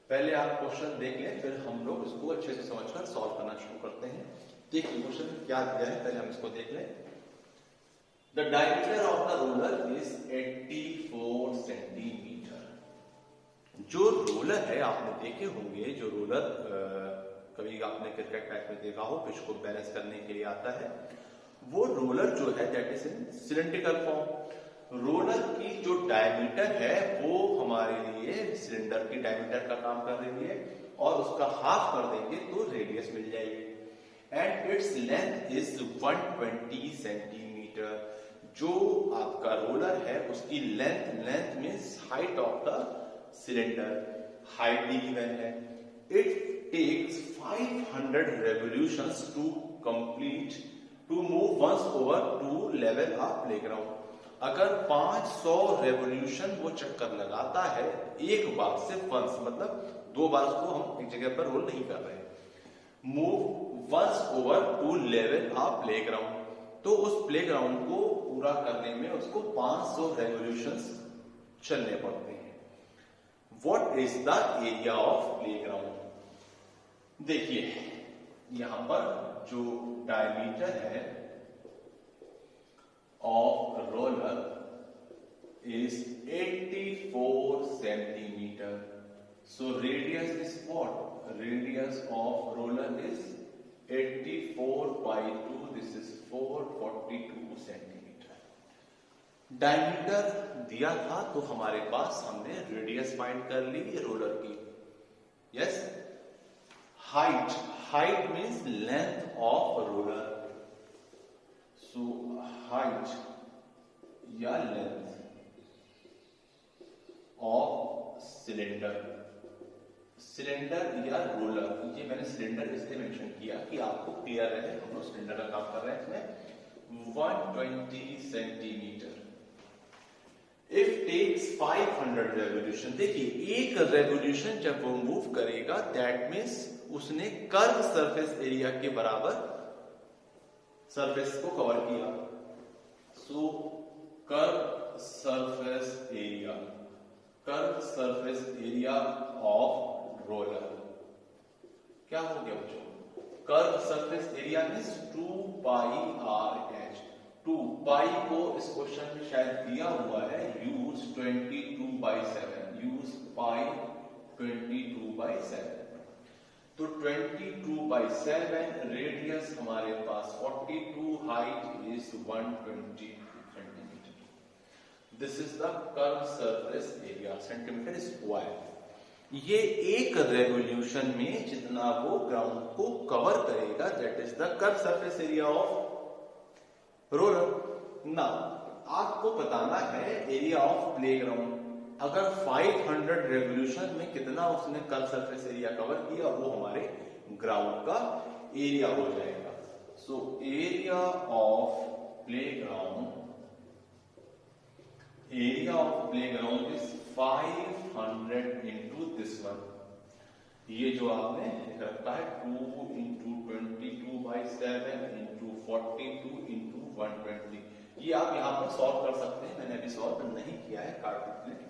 पहले आप question देख लें, फिर हम लोग इसको अच्छे से समझकर सॉल्व करना शुरू करते हैं। देखिए क्वेश्चन क्या दिया है, पहले हम इसको देख लें। The diameter of the roller is 84 centimetre. जो रोलर है, आपने देखे होंगे, जो रोलर कभी आपने क्रिकेट मैच में देखा हो, पिच को बैलेंस करने के लिए आता है, वो रोलर जो है that is in cylindrical form. Roller की जो डायमीटर है वो हमारे लिए सिलेंडर की डायमीटर का काम कर रही है, और उसका हाफ कर देंगे तो रेडियस मिल जाएगी। And its length is 120 centimetre. जो आपका रोलर है उसकी length means height of the cylinder, हाइट भी गिवन है। It takes 500 revolutions to move once over to level a playground। अगर 500 रेवोल्यूशन वो चक्कर लगाता है एक बार, सिर्फ वंस मतलब 2 बार उसको हम एक जगह पर रोल नहीं कर रहे। Move once over to level a playground, तो उस प्लेग्राउंड को पूरा करने में उसको 500 रेवोल्यूशंस चलने पड़ते हैं। What is the area of playground? देखिए यहां पर जो डायमीटर है of roller is 84 centimeter. So radius is what? Radius of roller is 84 by 2. This is 442 centimetre. Diameter दिया था तो हमारे पास हमने रेडियस फाइंड कर ली रोलर की. Yes. Height. Height means length of roller. So height या लेंथ ऑफ सिलेंडर. सिलेंडर या roller, ये मैंने सिलेंडर इसलिए मेंशन किया कि आपको क्लियर रहे. हम लोग सिलेंडर का काम कर रहे हैं. इसमें 120 सेंटीमीटर. If takes 500 revolution. देखिए एक रेवोल्यूशन जब वो मूव करेगा दैट मीन्स उसने कर्व सरफेस एरिया के बराबर सरफेस को कवर किया. So curve surface area. Curve surface area of roller क्या हो गया बच्चों? Curve surface area means 2 pi are H. 2 pi को इस क्वेश्चन में शायद दिया हुआ है. यूज 22/7. Use pi 22/7. तो 22/7. रेडियस हमारे पास 42. Height is 120 centimetre. This is the curve surface area centimetre square. ये एक रेवोल्यूशन में जितना वो ग्राउंड को कवर करेगा that is the curve surface area of roller. Now आपको बताना है एरिया ऑफ प्लेग्राउंड. अगर 500 रेवोल्यूशन में कितना उसने कर्व सरफेस एरिया कवर किया वो हमारे ग्राउंड का एरिया हो जाएगा. So area of playground. Area of playground is 500 into this one. ये जो आपने रखा है 2 इंटू 22/7 इंटू 42 इंटू 120. ये आप यहां पर सॉल्व कर सकते हैं. मैंने अभी सॉल्व नहीं किया है. काट लें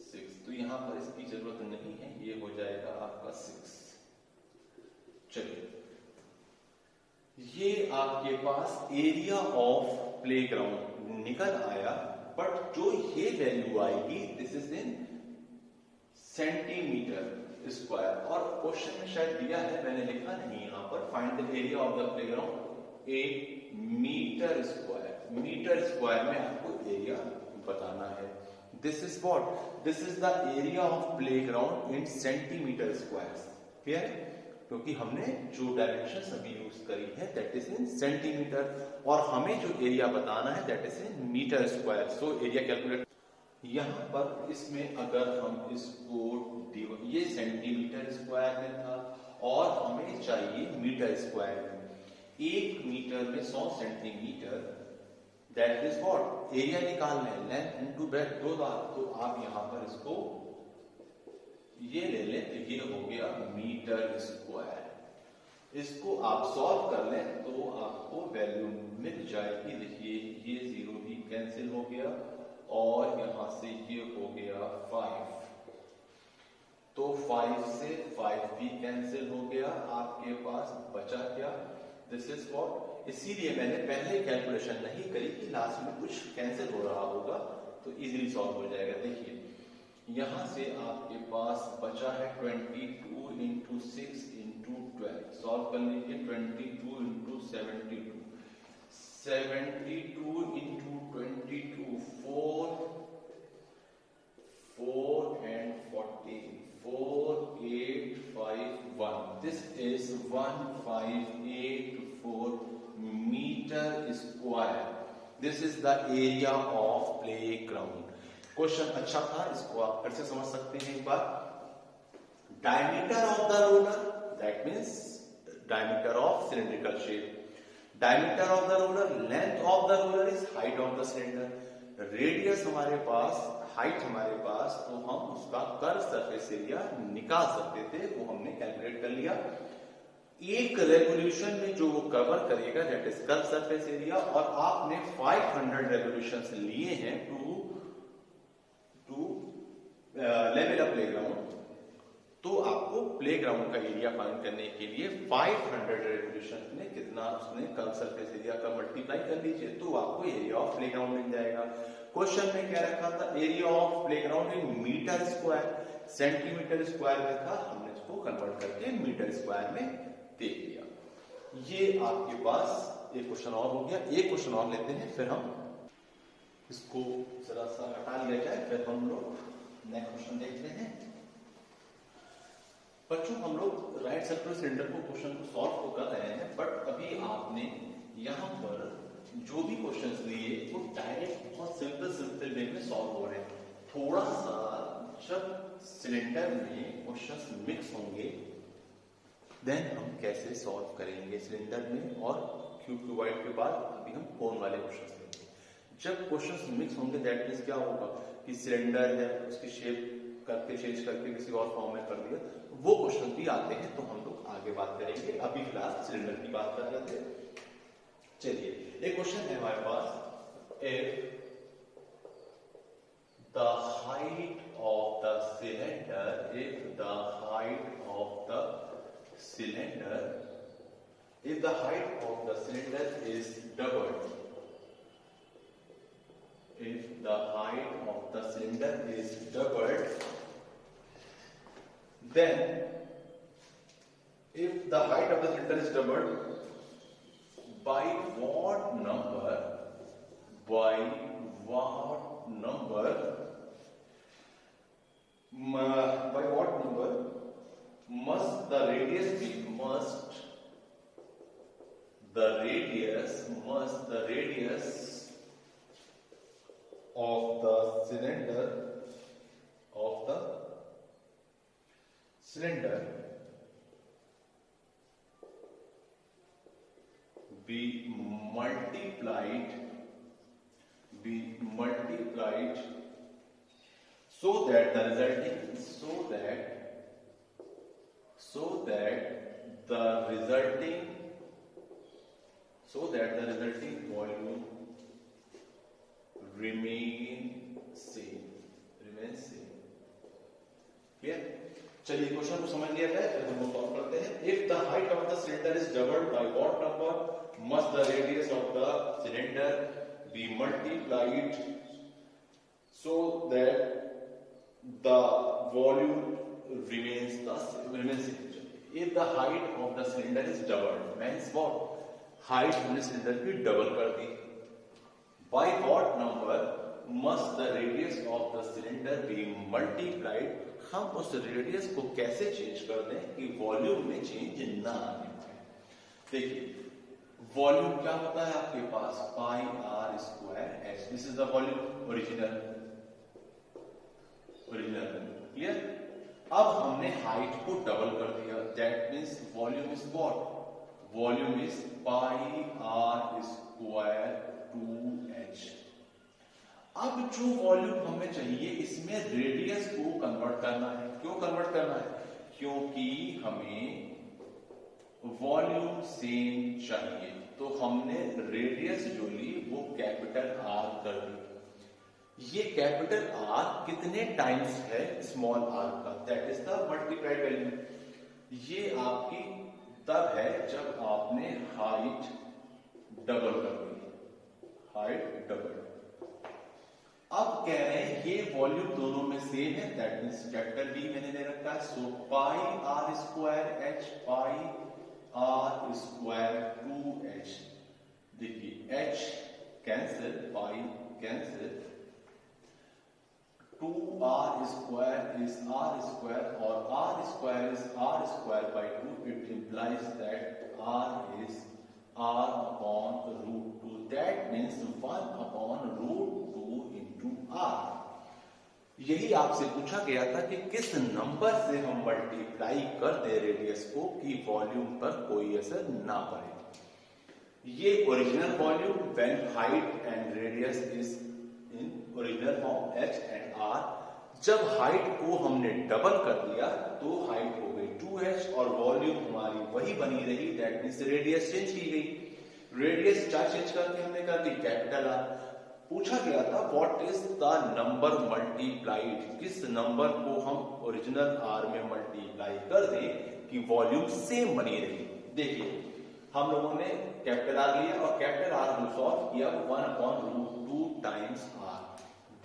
6. तो यहां पर इसकी जरूरत नहीं है. ये हो जाएगा आपका 6. चलिए ये आपके पास एरिया ऑफ प्लेग्राउंड निकल आया. बट जो ये वैल्यू आएगी this is in centimetre square. और क्वेश्चन में शायद दिया है, मैंने लिखा नहीं यहां पर. Find the area of the playground in metre square. Metre square में आपको एरिया बताना है. This is what? This is the area of playground in centimetre square. Clear? क्योंकि हमने जो डायमेंशन अभी यूज करी है दैट इज इन सेंटीमीटर और हमें जो एरिया बताना है that is in metre square. So area calculate. यहां पर इसमें अगर हम इसको ये सेंटीमीटर स्क्वायर में था और हमें चाहिए मीटर स्क्वायर में. 1 मीटर में 100 centimetre that is what? Area निकालना है. लेंथ इनटू ब्रेड्थ 2 बार. तो आप यहां पर इसको ये ले लें तो ये हो गया मीटर स्क्वायर. इसको आप सॉल्व कर लें तो आपको वैल्यू मिल जाएगी. देखिए ये 0 भी कैंसिल हो गया और यहां से ये हो गया 5. तो 5 से 5 भी कैंसिल हो गया. आपके पास बचा क्या? This is what. इसीलिए मैंने पहले कैलकुलेशन नहीं करी कि लास्ट में कुछ कैंसिल हो रहा होगा तो इजीली सॉल्व हो जाएगा. देखिए यहां से आपके पास बचा है 22 इंटू 6 इंटू 12. सॉल्व कर लीजिए. 22 into 72. 72 into 22 4 and 14. 4851. This is 1584 meter square. This is the area of playground. Question अच्छा था, इसको आप फिर से समझ सकते हैं एक बार. Diameter of the roller that means diameter of cylindrical shape. Diameter of the roller. Length of the roller is height of the cylinder. Radius हमारे पास, हाइट हमारे पास, तो हम उसका कर्व सरफेस एरिया निकाल सकते थे. वो हमने कैलकुलेट कर लिया. एक रेवोल्यूशन में जो वो कवर करेगा that is curve surface area. और आपने 500 रेवोल्यूशंस लिए हैं टू लेवल अप प्लेग्राउंड. तो आपको प्लेग्राउंड का एरिया फाइंड करने के लिए 500 रेवोल्यूशन में कितना उसने कर्व सरफेस एरिया का मल्टीप्लाई कर लीजिए तो आपको एरिया ऑफ प्लेग्राउंड मिल जाएगा. क्वेश्चन में क्या रखा था, area of playground in metre square, centimetre square में था, हमने इसको कन्वर्ट करके मीटर स्क्वायर में दे दिया। ये आपके पास एक क्वेश्चन और हो गया। एक क्वेश्चन और लेते हैं, फिर हम इसको जरा सा हटा लिया जाए, फिर हम लोग नेक्स्ट क्वेश्चन देखते हैं। बच्चों हम लोग राइट सर्कुलर सिलेंडर को क्वेश्चन को सॉल्व तो कर रहे हैं, बट अभी आपने यहां पर जो भी क्वेश्चंस लिए वो डायरेक्ट बहुत सिंपल वे में सॉल्व हो रहे हैं। थोड़ा सा जब सिलेंडर में क्वेश्चंस मिक्स होंगे देन हम कैसे सॉल्व करेंगे सिलेंडर में, और क्यूबॉइड के बाद अभी हम कोन वाले क्वेश्चंस लेंगे। जब क्वेश्चंस मिक्स होंगे दैट मींस क्या होगा कि सिलेंडर है उसकी शेप करके चेंज करके किसी और फॉर्म में कर दिया, वो क्वेश्चन भी आते हैं, तो हम लोग आगे बात करेंगे। अभी फिलहाल सिलेंडर की बात कर रहे थे। चलिए एक क्वेश्चन है हमारे पास, if the height of the cylinder, if the height of the cylinder, if the height of the cylinder is doubled, if the height of the cylinder is doubled, then if the height of the cylinder is doubled, by what number, by what number must the radius be, must the radius of the cylinder be multiplied so that the resulting volume remains same. Clear? चलिए question को समझ लिया जाए, फिर हम solve करते हैं। If the height of the cylinder is doubled, by what number must the radius of the cylinder be multiplied so that the volume remains same. If the height of the cylinder is doubled, means what? Height हमने cylinder की double कर दी। By what number must the radius of the cylinder be multiplied? हम उस radius को कैसे change कर दें कि वॉल्यूम में चेंज ना आने पाए। देखिए वॉल्यूम क्या होता है आपके पास, pi are square H, this is the volume original. Clear? अब हमने हाइट को डबल कर दिया, that means volume is what, volume is pi are square 2h। अब जो वॉल्यूम हमें चाहिए इसमें रेडियस को कन्वर्ट करना है। क्यों कन्वर्ट करना है? क्योंकि हमें वॉल्यूम सेम चाहिए, तो हमने रेडियस जो ली वो कैपिटल आर कर दी। ये कैपिटल आर कितने टाइम्स है स्मॉल आर का, that is the multiplied value. ये आपकी तब है जब आपने हाइट डबल कर दी, हाइट डबल। अब कह रहे हैं ये वॉल्यूम दोनों में सेम है, दैट मींस कैपिटल बी मैंने ले रखा है, so pi are square H, pi are square 2h। देखिए h cancel, pi cancel, 2r square is r square और r square is r square by 2। It implies that r is r upon root 2, that means 1 upon root 2 into r। यही आपसे पूछा गया था कि किस number से हम मल्टीप्लाई कर दे रेडियस को कि वॉल्यूम पर कोई असर ना पड़े। ये original volume when height and radius is in original form h and r। जब हाइट को हमने डबल कर दिया तो हाइट हो गई 2h और वॉल्यूम हमारी वही बनी रही, दैट मींस रेडियस चेंज की गई। रेडियस क्या चेंज करके हमने कर दी, कैपिटल आर। पूछा गया था what is the number multiplied, किस नंबर को हम ओरिजिनल आर में मल्टीप्लाई कर दें कि वॉल्यूम सेम बनी रही। देखिए हम लोगों ने कैपिटल आर लिया और कैपिटल आर जो सॉल्व किया 1 upon root 2 times r.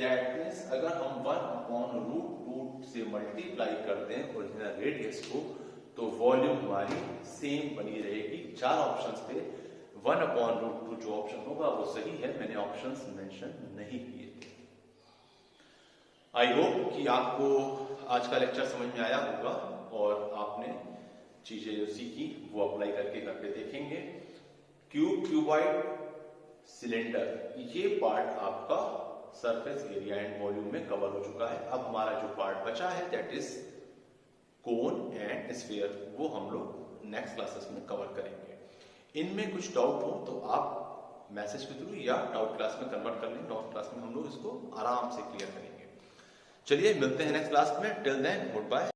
That means अगर हम 1/√2 से मल्टीप्लाई करते हैं ओरिजिनल रेडियस को तो वॉल्यूम हमारी सेम बनी रहेगी। 4 ऑप्शंस थे, 1/√2 जो ऑप्शन होगा वो सही है, मैंने ऑप्शंस मेंशन नहीं किए थे। आई होप कि आपको आज का लेक्चर समझ में आया होगा और आपने चीजें जो सीखी वो अप्लाई करके करके देखेंगे। क्यूब, क्यूबॉइड, सिलेंडर, ये पार्ट आपका सरफेस एरिया एंड वॉल्यूम में कवर हो चुका है। अब हमारा जो पार्ट बचा है that is cone and sphere, वो हम लोग नेक्स्ट क्लासेस में कवर करेंगे। इनमें कुछ डाउट हो तो आप मैसेज के थ्रू या डाउट क्लास में कन्वर्ट कर लें, डाउट क्लास में हम लोग इसको आराम से क्लियर करेंगे। चलिए मिलते हैं नेक्स्ट क्लास में, टिल देन गुड बाय।